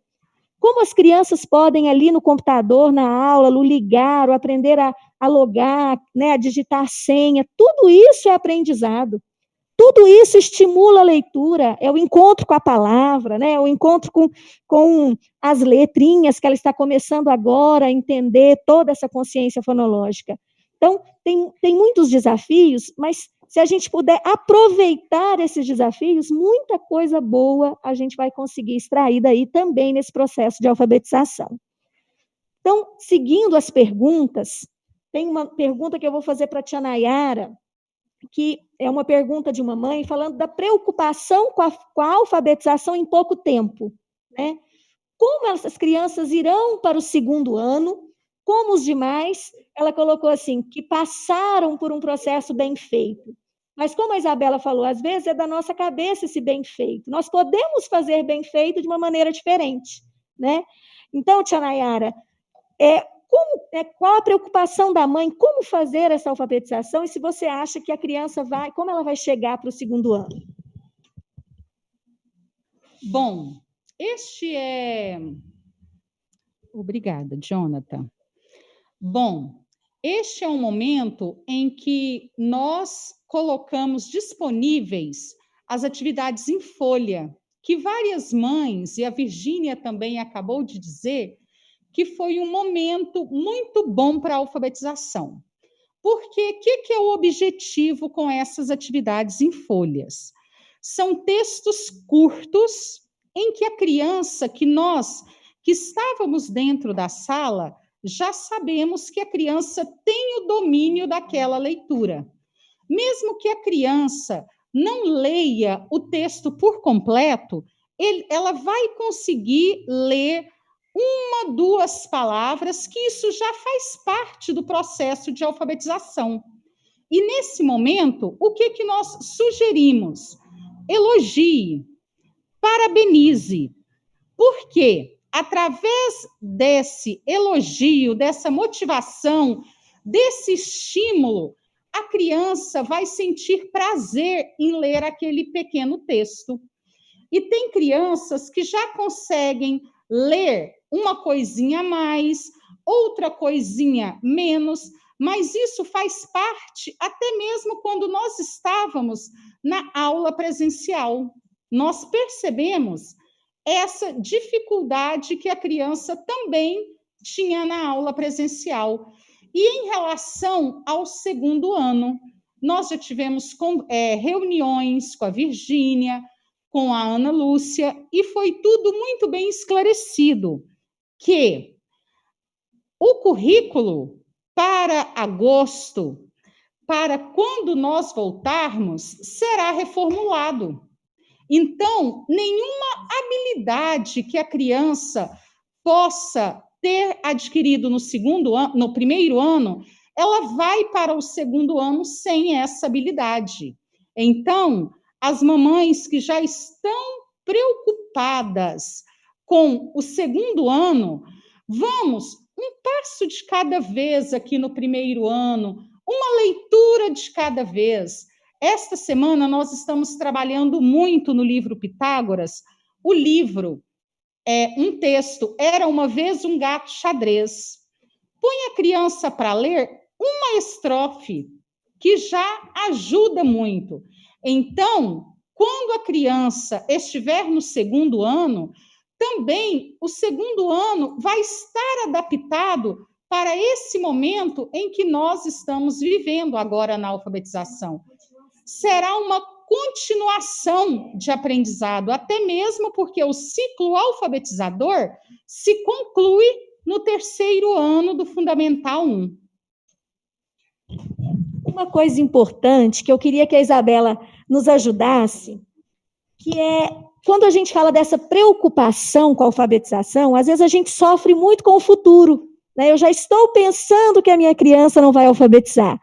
como as crianças podem ali no computador, na aula, no ligar, ou aprender a logar, né, a digitar a senha, tudo isso é aprendizado. Tudo isso estimula a leitura, é o encontro com a palavra, né, o encontro com as letrinhas que ela está começando agora a entender toda essa consciência fonológica. Então, tem muitos desafios, mas se a gente puder aproveitar esses desafios, muita coisa boa a gente vai conseguir extrair daí também nesse processo de alfabetização. Então, seguindo as perguntas, tem uma pergunta que eu vou fazer para a tia Nayara, que é uma pergunta de uma mãe falando da preocupação com a alfabetização em pouco tempo, né? Como essas crianças irão para o segundo ano, como os demais, ela colocou assim, que passaram por um processo bem feito. Mas como a Isabela falou, às vezes é da nossa cabeça esse bem feito. Nós podemos fazer bem feito de uma maneira diferente, né? Então, tia Nayara, qual a preocupação da mãe, como fazer essa alfabetização, e se você acha que a criança como ela vai chegar para o segundo ano? Bom, Obrigada, Jonathan. Bom, este é um momento em que nós colocamos disponíveis as atividades em folha, que várias mães, e a Virgínia também acabou de dizer, que foi um momento muito bom para a alfabetização. Porque o que é o objetivo com essas atividades em folhas? São textos curtos em que a criança, que estávamos dentro da sala, já sabemos que a criança tem o domínio daquela leitura. Mesmo que a criança não leia o texto por completo, ela vai conseguir ler 1, 2 palavras, que isso já faz parte do processo de alfabetização. E, nesse momento, o que nós sugerimos? Elogie, parabenize. Por quê? Através desse elogio, dessa motivação, desse estímulo, a criança vai sentir prazer em ler aquele pequeno texto. E tem crianças que já conseguem ler uma coisinha a mais, outra coisinha menos, mas isso faz parte até mesmo quando nós estávamos na aula presencial. Nós percebemos essa dificuldade que a criança também tinha na aula presencial. E em relação ao segundo ano, nós já tivemos reuniões com a Virgínia, com a Ana Lúcia, e foi tudo muito bem esclarecido, que o currículo para agosto, para quando nós voltarmos, será reformulado. Então, nenhuma habilidade que a criança possa ter adquirido no primeiro ano, ela vai para o segundo ano sem essa habilidade. Então, as mamães que já estão preocupadas com o segundo ano, vamos um passo de cada vez aqui no primeiro ano, uma leitura de cada vez. Esta semana nós estamos trabalhando muito no livro Pitágoras. O livro é um texto, Era uma vez um gato xadrez. Põe a criança para ler uma estrofe, que já ajuda muito. Então, quando a criança estiver no segundo ano, também o segundo ano vai estar adaptado para esse momento em que nós estamos vivendo agora na alfabetização. Será uma continuação de aprendizado, até mesmo porque o ciclo alfabetizador se conclui no terceiro ano do Fundamental 1. Uma coisa importante que eu queria que a Isabela nos ajudasse, que é, quando a gente fala dessa preocupação com a alfabetização, às vezes a gente sofre muito com o futuro, né? Eu já estou pensando que a minha criança não vai alfabetizar.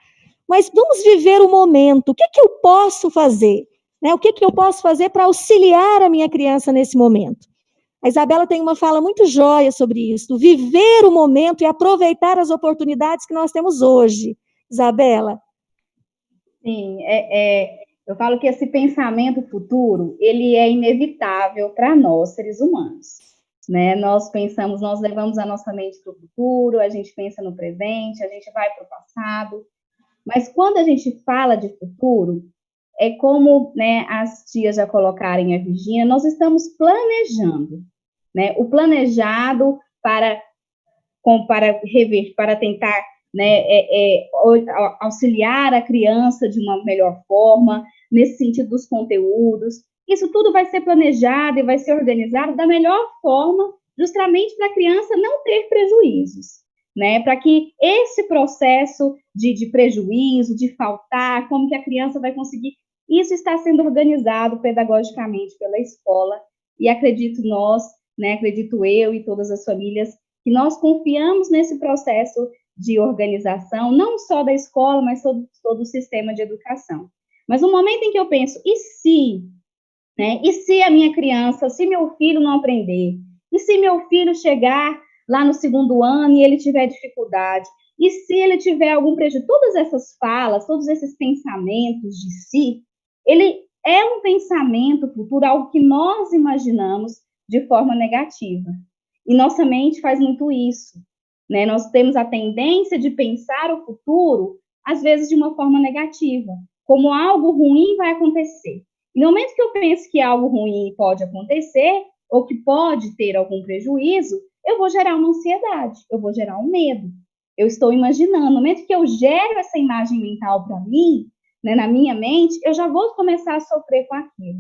Mas vamos viver o momento. O que eu posso fazer? Né? O que eu posso fazer para auxiliar a minha criança nesse momento? A Isabela tem uma fala muito jóia sobre isso, viver o momento e aproveitar as oportunidades que nós temos hoje. Isabela? Sim, eu falo que esse pensamento futuro, ele é inevitável para nós, seres humanos. Né? Nós levamos a nossa mente para o futuro, a gente pensa no presente, a gente vai para o passado. Mas quando a gente fala de futuro, é como, né, as tias já colocaram a Virgínia, nós estamos planejando, né? O planejado para rever, para tentar, né, auxiliar a criança de uma melhor forma, nesse sentido dos conteúdos. Isso tudo vai ser planejado e vai ser organizado da melhor forma, justamente para a criança não ter prejuízos. Né, para que esse processo de prejuízo, de faltar, como que a criança vai conseguir, isso está sendo organizado pedagogicamente pela escola, e acredito eu e todas as famílias, que nós confiamos nesse processo de organização, não só da escola, mas todo o sistema de educação. Mas no momento em que eu penso, e se, né, e se a minha criança, se meu filho não aprender, e se meu filho chegar lá no segundo ano e ele tiver dificuldade, e se ele tiver algum prejuízo, todas essas falas, todos esses pensamentos de si, ele é um pensamento futuro, algo que nós imaginamos de forma negativa. E nossa mente faz muito isso, né? Nós temos a tendência de pensar o futuro, às vezes de uma forma negativa, como algo ruim vai acontecer. E no momento que eu penso que algo ruim pode acontecer, ou que pode ter algum prejuízo, eu vou gerar uma ansiedade, eu vou gerar um medo. Eu estou imaginando, no momento que eu gero essa imagem mental para mim, né, na minha mente, eu já vou começar a sofrer com aquilo.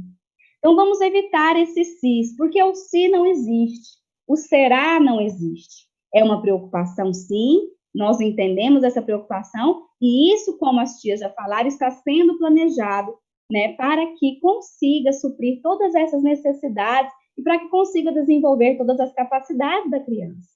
Então, vamos evitar esse se, porque o se não existe, o será não existe. É uma preocupação, sim, nós entendemos essa preocupação, e isso, como as tias já falaram, está sendo planejado, né, para que consiga suprir todas essas necessidades e para que consiga desenvolver todas as capacidades da criança.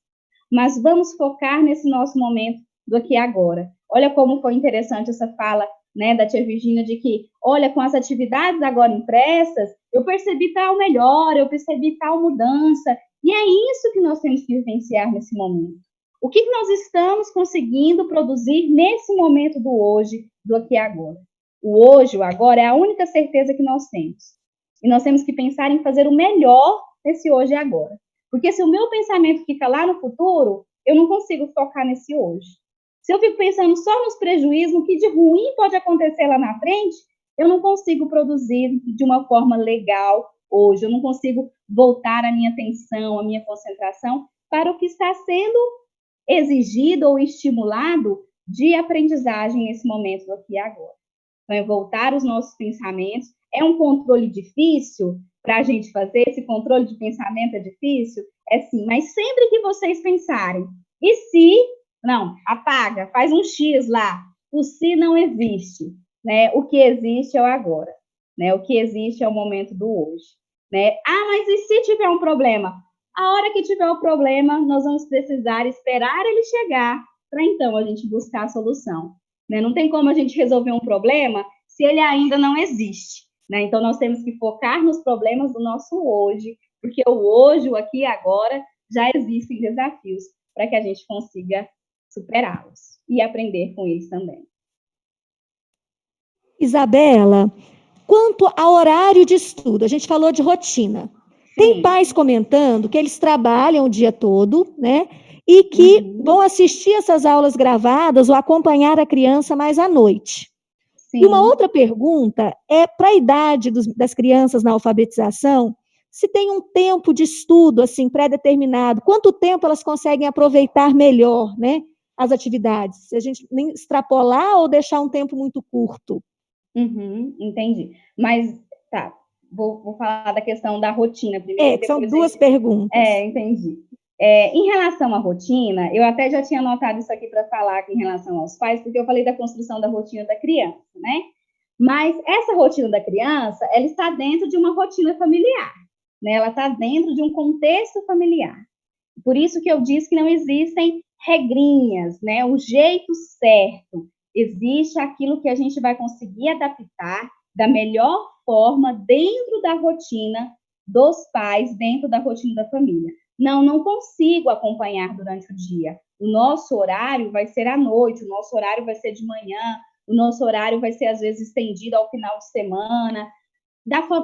Mas vamos focar nesse nosso momento do aqui e agora. Olha como foi interessante essa fala, né, da tia Virgínia, de que, olha, com as atividades agora impressas, eu percebi tal melhora, eu percebi tal mudança, e é isso que nós temos que vivenciar nesse momento. O que nós estamos conseguindo produzir nesse momento do hoje, do aqui e agora? O hoje, o agora, é a única certeza que nós temos. E nós temos que pensar em fazer o melhor nesse hoje e agora. Porque se o meu pensamento fica lá no futuro, eu não consigo focar nesse hoje. Se eu fico pensando só nos prejuízos, no que de ruim pode acontecer lá na frente, eu não consigo produzir de uma forma legal hoje. Eu não consigo voltar a minha atenção, a minha concentração para o que está sendo exigido ou estimulado de aprendizagem nesse momento do aqui e agora. Então, é voltar os nossos pensamentos. É um controle difícil para a gente fazer? Esse controle de pensamento é difícil? É sim, mas sempre que vocês pensarem, e se, não, apaga, faz um X lá, o se não existe, né? O que existe é o agora, né? O que existe é o momento do hoje, né? Ah, mas e se tiver um problema? A hora que tiver o problema, nós vamos precisar esperar ele chegar para então a gente buscar a solução, né? Não tem como a gente resolver um problema se ele ainda não existe, né? Então, nós temos que focar nos problemas do nosso hoje, porque o hoje, o aqui e agora, já existem desafios para que a gente consiga superá-los e aprender com eles também. Isabela, quanto ao horário de estudo, a gente falou de rotina. Sim. Tem pais comentando que eles trabalham o dia todo, né? E que vão assistir essas aulas gravadas ou acompanhar a criança mais à noite. E uma outra pergunta é para a idade das crianças na alfabetização, se tem um tempo de estudo assim pré-determinado, quanto tempo elas conseguem aproveitar melhor, né, as atividades? Se a gente nem extrapolar ou deixar um tempo muito curto? Entendi. Mas, tá, vou falar da questão da rotina primeiro. São duas perguntas. Entendi. Em relação à rotina, eu até já tinha anotado isso aqui para falar em relação aos pais, porque eu falei da construção da rotina da criança, né? Mas essa rotina da criança, ela está dentro de uma rotina familiar, né? Ela está dentro de um contexto familiar. Por isso que eu disse que não existem regrinhas, né? O jeito certo. Existe aquilo que a gente vai conseguir adaptar da melhor forma dentro da rotina dos pais, dentro da rotina da família. Não consigo acompanhar durante o dia. O nosso horário vai ser à noite, o nosso horário vai ser de manhã, o nosso horário vai ser, às vezes, estendido ao final de semana,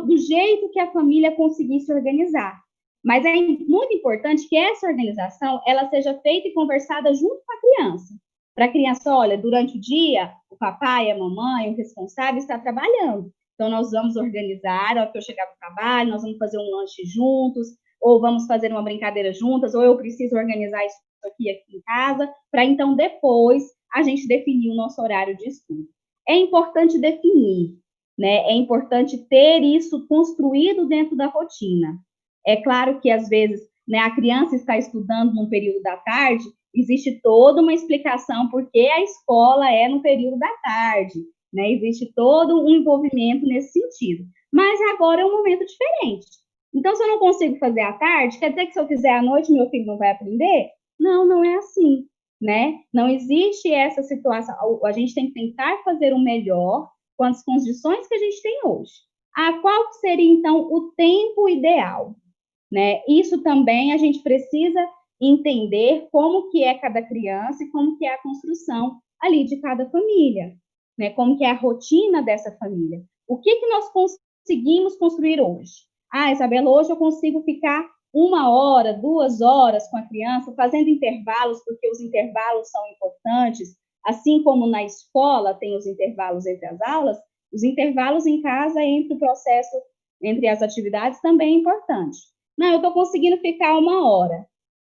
do jeito que a família conseguir se organizar. Mas é muito importante que essa organização ela seja feita e conversada junto com a criança. Para a criança, olha, durante o dia, o papai, a mamãe, o responsável está trabalhando. Então, nós vamos organizar, na hora que eu chegar do trabalho, nós vamos fazer um lanche juntos, ou vamos fazer uma brincadeira juntas, ou eu preciso organizar isso aqui em casa, para então depois a gente definir o nosso horário de estudo. É importante definir, né? É importante ter isso construído dentro da rotina. É claro que, às vezes, né, a criança está estudando num período da tarde, existe toda uma explicação por que a escola é no período da tarde, né? Existe todo um envolvimento nesse sentido. Mas agora é um momento diferente. Então, se eu não consigo fazer à tarde, quer dizer que se eu fizer à noite, meu filho não vai aprender? Não é assim, né? Não existe essa situação. A gente tem que tentar fazer o melhor com as condições que a gente tem hoje. Qual seria, então, o tempo ideal? Né? Isso também a gente precisa entender como que é cada criança e como que é a construção ali de cada família, né? Como que é a rotina dessa família. O que nós conseguimos construir hoje? Isabela, hoje eu consigo ficar 1 hora, 2 horas com a criança, fazendo intervalos, porque os intervalos são importantes, assim como na escola tem os intervalos entre as aulas, os intervalos em casa entre o processo, entre as atividades também é importante. Não, eu estou conseguindo ficar 1 hora.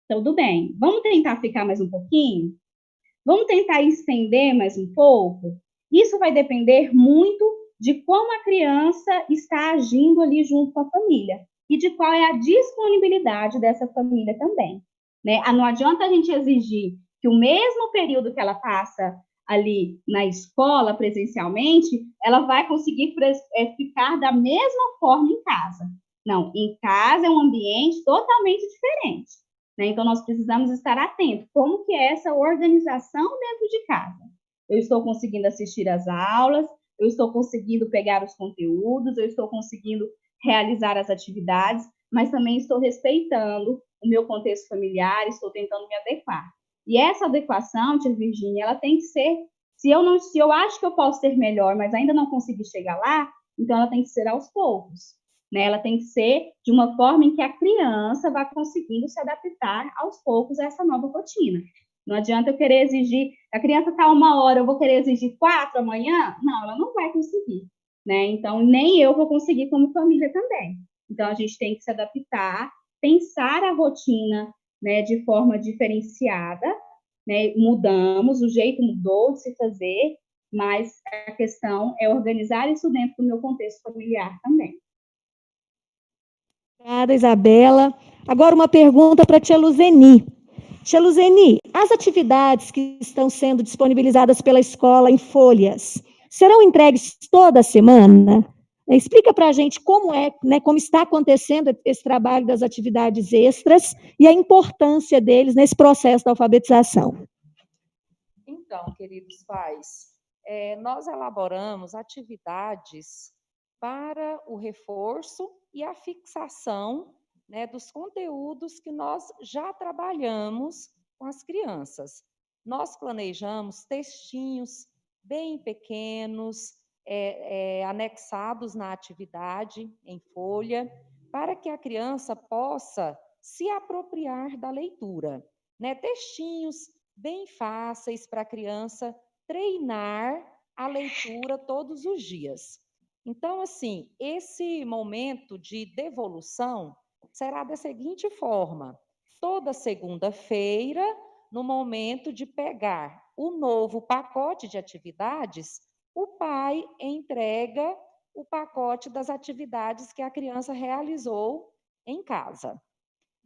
Tudo bem. Vamos tentar ficar mais um pouquinho? Vamos tentar estender mais um pouco? Isso vai depender muito de como a criança está agindo ali junto com a família e de qual é a disponibilidade dessa família também, né? Não adianta a gente exigir que o mesmo período que ela passa ali na escola presencialmente, ela vai conseguir ficar da mesma forma em casa. Não, em casa é um ambiente totalmente diferente, né? Então, nós precisamos estar atentos. Como que é essa organização dentro de casa? Eu estou conseguindo assistir às aulas, eu estou conseguindo pegar os conteúdos, eu estou conseguindo realizar as atividades, mas também estou respeitando o meu contexto familiar, estou tentando me adequar. E essa adequação, tia Virgínia, ela tem que ser, se eu acho que eu posso ser melhor, mas ainda não consegui chegar lá, então ela tem que ser aos poucos. Né? Ela tem que ser de uma forma em que a criança vá conseguindo se adaptar aos poucos a essa nova rotina. Não adianta eu querer exigir, a criança está 1 hora, eu vou querer exigir 4 amanhã? Não, ela não vai conseguir. Né? Então, nem eu vou conseguir como família também. Então, a gente tem que se adaptar, pensar a rotina, né, de forma diferenciada, né? Mudamos, o jeito mudou de se fazer, mas a questão é organizar isso dentro do meu contexto familiar também. Obrigada, Isabela. Agora uma pergunta para a tia Luzeni. Tia Luzeni, as atividades que estão sendo disponibilizadas pela escola em folhas serão entregues toda semana? Explica para a gente como é, né, como está acontecendo esse trabalho das atividades extras e a importância deles nesse processo da alfabetização. Então, queridos pais, nós elaboramos atividades para o reforço e a fixação, né, dos conteúdos que nós já trabalhamos com as crianças. Nós planejamos textinhos bem pequenos, anexados na atividade, em folha, para que a criança possa se apropriar da leitura. Né? Textinhos bem fáceis para a criança treinar a leitura todos os dias. Então, assim, esse momento de devolução será da seguinte forma: toda segunda-feira, no momento de pegar o novo pacote de atividades, o pai entrega o pacote das atividades que a criança realizou em casa.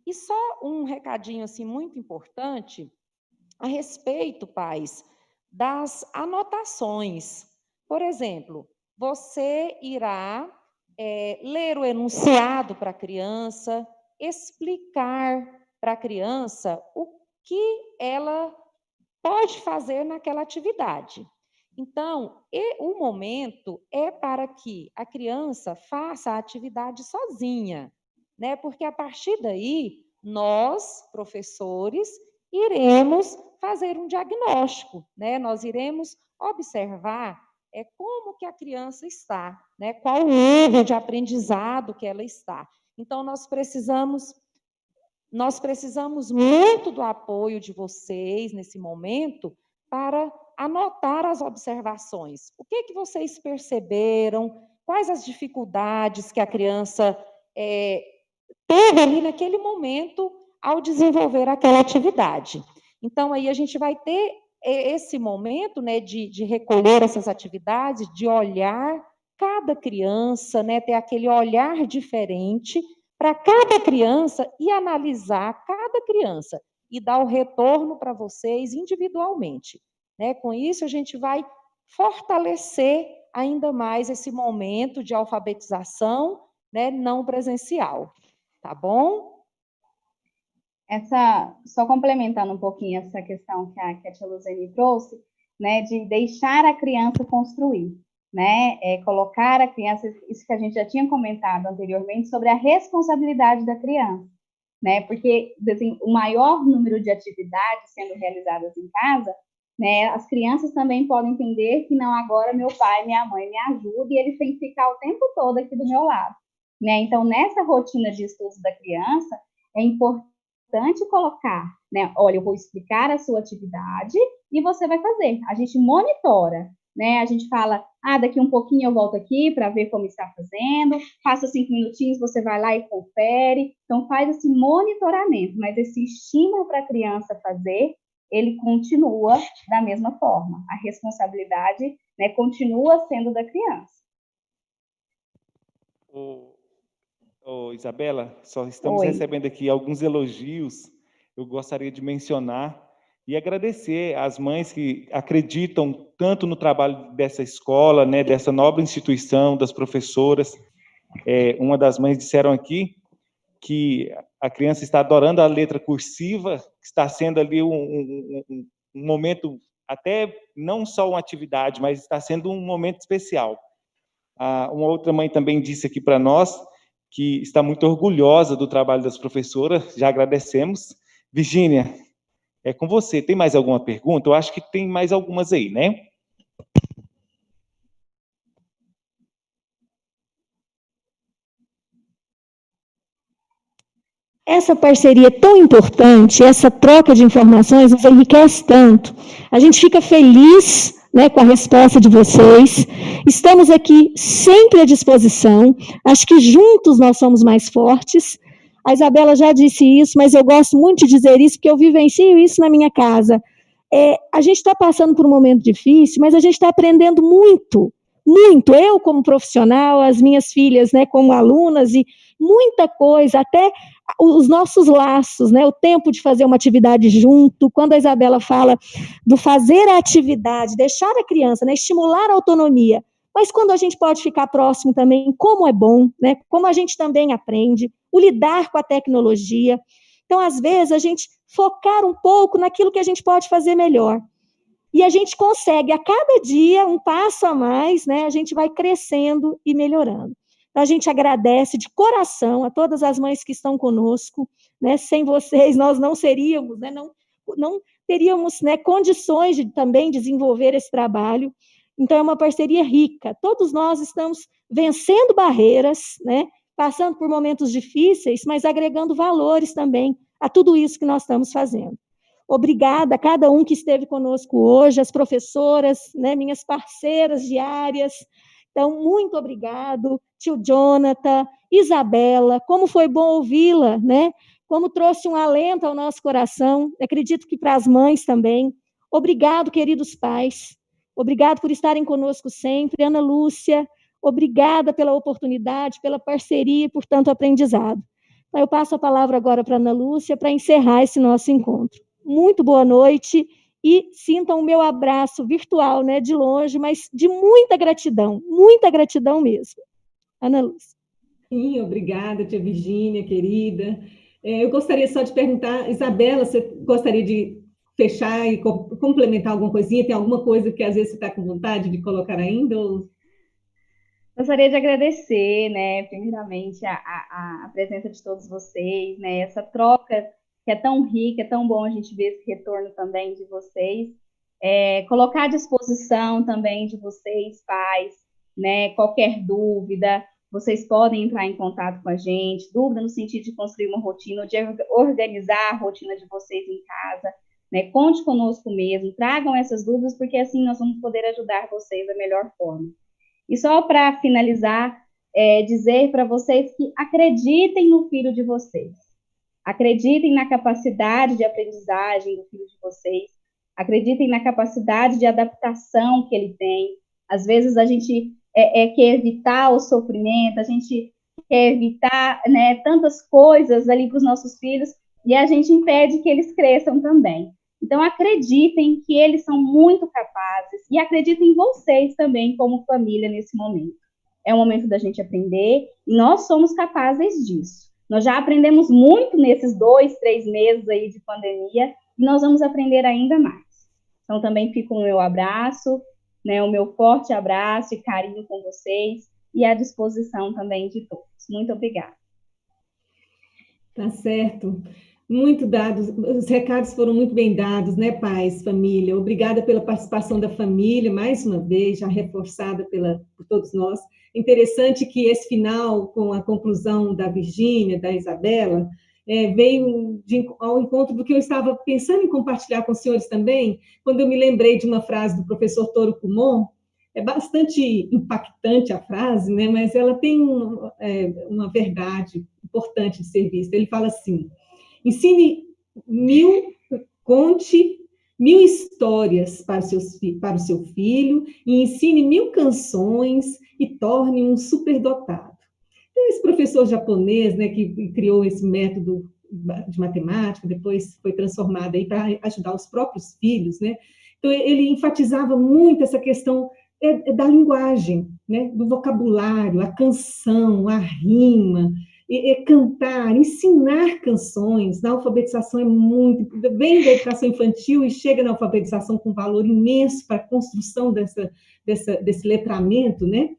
E só um recadinho assim muito importante a respeito, pais, das anotações. Por exemplo, você irá ler o enunciado para a criança, explicar para a criança o que ela pode fazer naquela atividade. Então, o momento é para que a criança faça a atividade sozinha, né? Porque a partir daí, nós, professores, iremos fazer um diagnóstico, né? Nós iremos observar como que a criança está, né? Qual o nível de aprendizado que ela está. Então, nós precisamos muito do apoio de vocês nesse momento para anotar as observações. O que vocês perceberam? Quais as dificuldades que a criança teve ali naquele momento ao desenvolver aquela atividade? Então, aí a gente vai ter esse momento, né, de recolher essas atividades, de olhar cada criança, né, ter aquele olhar diferente para cada criança e analisar cada criança e dar o retorno para vocês individualmente, né? Com isso, a gente vai fortalecer ainda mais esse momento de alfabetização, né, não presencial, tá bom? Só complementando um pouquinho essa questão que a tia Luzene trouxe, né, de deixar a criança construir, né, colocar a criança, isso que a gente já tinha comentado anteriormente, sobre a responsabilidade da criança, né, porque assim, o maior número de atividades sendo realizadas em casa, né, as crianças também podem entender que não, agora meu pai, minha mãe me ajudam e eles têm que ficar o tempo todo aqui do meu lado, né, então nessa rotina de estudos da criança, é importante colocar, né, olha, eu vou explicar a sua atividade e você vai fazer, a gente monitora, né, a gente fala, daqui um pouquinho eu volto aqui para ver como está fazendo, passa 5 minutinhos, você vai lá e confere, então faz esse monitoramento, mas esse estímulo para a criança fazer, ele continua da mesma forma, a responsabilidade, né, continua sendo da criança. Isabela, só estamos recebendo aqui alguns elogios, eu gostaria de mencionar e agradecer às mães que acreditam tanto no trabalho dessa escola, né, dessa nobre instituição, das professoras. Uma das mães disseram aqui que a criança está adorando a letra cursiva, está sendo ali um momento, até não só uma atividade, mas está sendo um momento especial. Uma outra mãe também disse aqui para nós que está muito orgulhosa do trabalho das professoras, já agradecemos. Virgínia, é com você. Tem mais alguma pergunta? Eu acho que tem mais algumas aí, né? Essa parceria é tão importante, essa troca de informações nos enriquece tanto. A gente fica feliz, né, com a resposta de vocês. Estamos aqui sempre à disposição. Acho que juntos nós somos mais fortes. A Isabela já disse isso, mas eu gosto muito de dizer isso, porque eu vivencio isso na minha casa. A gente está passando por um momento difícil, mas a gente está aprendendo muito, muito. Eu, como profissional, as minhas filhas, né, como alunas, e muita coisa, até os nossos laços, né, o tempo de fazer uma atividade junto, quando a Isabela fala do fazer a atividade, deixar a criança, né, estimular a autonomia, mas quando a gente pode ficar próximo também, como é bom, né, como a gente também aprende, o lidar com a tecnologia. Então, às vezes, a gente focar um pouco naquilo que a gente pode fazer melhor. E a gente consegue, a cada dia, um passo a mais, né, a gente vai crescendo e melhorando. Então, a gente agradece de coração a todas as mães que estão conosco, né? Sem vocês, nós não seríamos, né? Não teríamos, né, condições de também desenvolver esse trabalho. Então, é uma parceria rica. Todos nós estamos vencendo barreiras, né? Passando por momentos difíceis, mas agregando valores também a tudo isso que nós estamos fazendo. Obrigada a cada um que esteve conosco hoje, as professoras, né, minhas parceiras diárias. Então, muito obrigado, tio Jonathan, Isabela, como foi bom ouvi-la, né? Como trouxe um alento ao nosso coração, acredito que para as mães também. Obrigado, queridos pais, obrigado por estarem conosco sempre. Ana Lúcia, obrigada pela oportunidade, pela parceria e por tanto aprendizado. Eu passo a palavra agora para a Ana Lúcia para encerrar esse nosso encontro. Muito boa noite e sintam o meu abraço virtual, né, de longe, mas de muita gratidão mesmo. Ana Lúcia. Sim, obrigada, tia Virgínia, querida. Eu gostaria só de perguntar, Isabela, você gostaria de fechar e complementar alguma coisinha? Tem alguma coisa que às vezes você está com vontade de colocar ainda? Ou... Gostaria de agradecer, né, primeiramente, a presença de todos vocês, né, essa troca que é tão rica, é tão bom a gente ver esse retorno também de vocês, colocar à disposição também de vocês, pais, né, qualquer dúvida, vocês podem entrar em contato com a gente, dúvida no sentido de construir uma rotina, de organizar a rotina de vocês em casa, né, conte conosco mesmo, tragam essas dúvidas, porque assim nós vamos poder ajudar vocês da melhor forma. E só para finalizar, dizer para vocês que acreditem no filho de vocês. Acreditem na capacidade de aprendizagem do filho de vocês. Acreditem na capacidade de adaptação que ele tem. Às vezes a gente quer evitar o sofrimento, a gente quer evitar, né, tantas coisas ali para os nossos filhos e a gente impede que eles cresçam também. Então, acreditem que eles são muito capazes e acreditem em vocês também como família nesse momento. É o momento da gente aprender e nós somos capazes disso. Nós já aprendemos muito nesses 2, 3 meses aí de pandemia e nós vamos aprender ainda mais. Então, também fica o meu abraço, né, o meu forte abraço e carinho com vocês e à disposição também de todos. Muito obrigada. Tá certo. Muito dados, os recados foram muito bem dados, né, pais, família? Obrigada pela participação da família, mais uma vez, já reforçada por todos nós. Interessante que esse final, com a conclusão da Virgínia, da Isabela, veio ao encontro do que eu estava pensando em compartilhar com os senhores também, quando eu me lembrei de uma frase do professor Toro Kumon. É bastante impactante a frase, né, mas ela tem uma verdade importante de ser vista. Ele fala assim: conte 1000 histórias para o seu filho e ensine 1000 canções e torne um superdotado. Então, esse professor japonês, né, que criou esse método de matemática, depois foi transformado aí para ajudar os próprios filhos, né? Então, ele enfatizava muito essa questão da linguagem, né, do vocabulário, a canção, a rima, cantar, ensinar canções. Na alfabetização é muito, vem da educação infantil e chega na alfabetização com valor imenso para a construção desse letramento, né?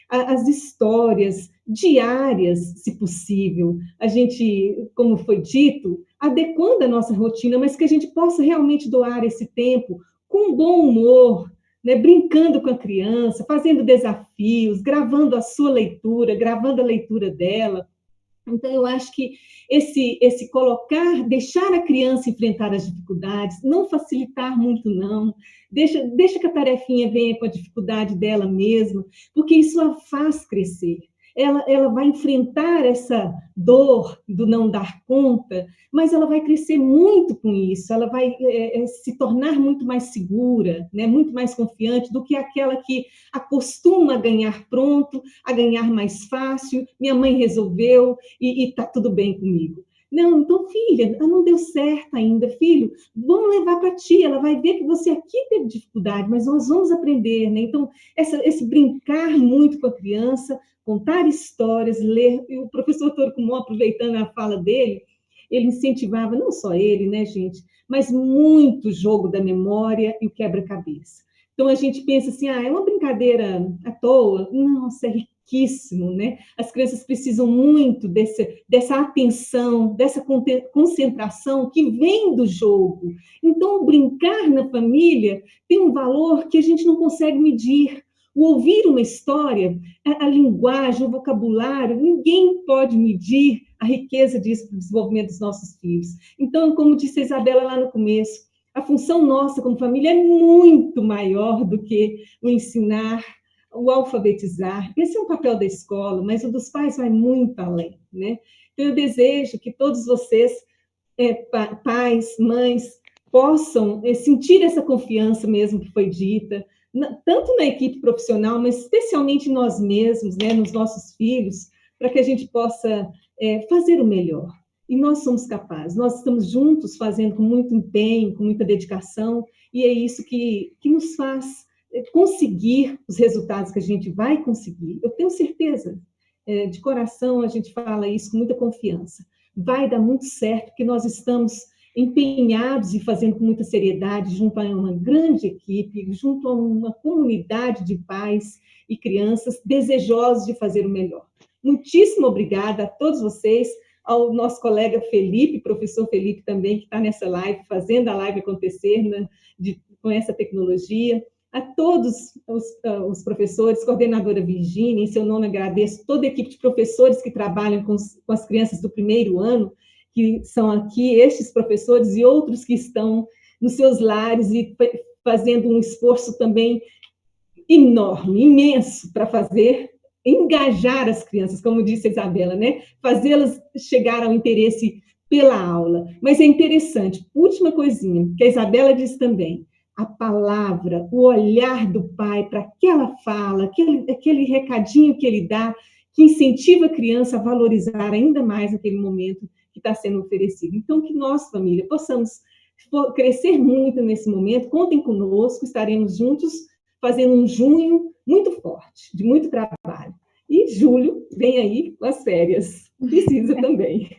As histórias diárias, se possível, a gente, como foi dito, adequando a nossa rotina, mas que a gente possa realmente doar esse tempo com bom humor, né, brincando com a criança, fazendo desafios, gravando a sua leitura, gravando a leitura dela. Então, eu acho que esse colocar, deixar a criança enfrentar as dificuldades, não facilitar muito, não, deixa que a tarefinha venha com a dificuldade dela mesma, porque isso a faz crescer. Ela vai enfrentar essa dor do não dar conta, mas ela vai crescer muito com isso, ela vai se tornar muito mais segura, né, muito mais confiante do que aquela que acostuma a ganhar pronto, a ganhar mais fácil, minha mãe resolveu e está tudo bem comigo. Não, então, filha, não deu certo ainda, filho, vamos levar para a tia, ela vai ver que você aqui teve dificuldade, mas nós vamos aprender, né? Então, esse brincar muito com a criança, contar histórias, ler, e o professor Toro Kumon, aproveitando a fala dele, ele incentivava, não só ele, né, gente, mas muito jogo da memória e o quebra-cabeça. Então, a gente pensa assim, é uma brincadeira à toa? Nossa, é riquíssimo, né? As crianças precisam muito dessa atenção, dessa concentração que vem do jogo. Então, o brincar na família tem um valor que a gente não consegue medir. O ouvir uma história, a linguagem, o vocabulário, ninguém pode medir a riqueza disso para o desenvolvimento dos nossos filhos. Então, como disse a Isabela lá no começo, a função nossa como família é muito maior do que o ensinar, o alfabetizar. Esse é um papel da escola, mas o dos pais vai muito além, né? Então, eu desejo que todos vocês, pais, mães, possam sentir essa confiança mesmo que foi dita, tanto na equipe profissional, mas especialmente nós mesmos, né, nos nossos filhos, para que a gente possa fazer o melhor. E nós somos capazes, nós estamos juntos fazendo com muito empenho, com muita dedicação, e é isso que nos faz conseguir os resultados que a gente vai conseguir. Eu tenho certeza, de coração a gente fala isso com muita confiança. Vai dar muito certo, porque nós estamos empenhados e fazendo com muita seriedade, junto a uma grande equipe, junto a uma comunidade de pais e crianças desejosos de fazer o melhor. Muitíssimo obrigada a todos vocês, ao nosso colega Felipe, professor Felipe também, que está nessa live, fazendo a live acontecer, né, com essa tecnologia, a todos os professores, coordenadora Virgínia, em seu nome agradeço toda a equipe de professores que trabalham com as crianças do primeiro ano, que são aqui, estes professores e outros que estão nos seus lares e fazendo um esforço também enorme, imenso, para engajar as crianças, como disse a Isabela, né? Fazê-las chegar ao interesse pela aula. Mas é interessante, última coisinha, que a Isabela disse também, a palavra, o olhar do pai para aquela fala, aquele recadinho que ele dá, que incentiva a criança a valorizar ainda mais aquele momento que está sendo oferecido. Então, que nós, família, possamos crescer muito nesse momento, contem conosco, estaremos juntos fazendo um junho muito forte, de muito trabalho. E julho vem aí com as férias, precisa também.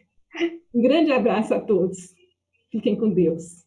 Um grande abraço a todos. Fiquem com Deus.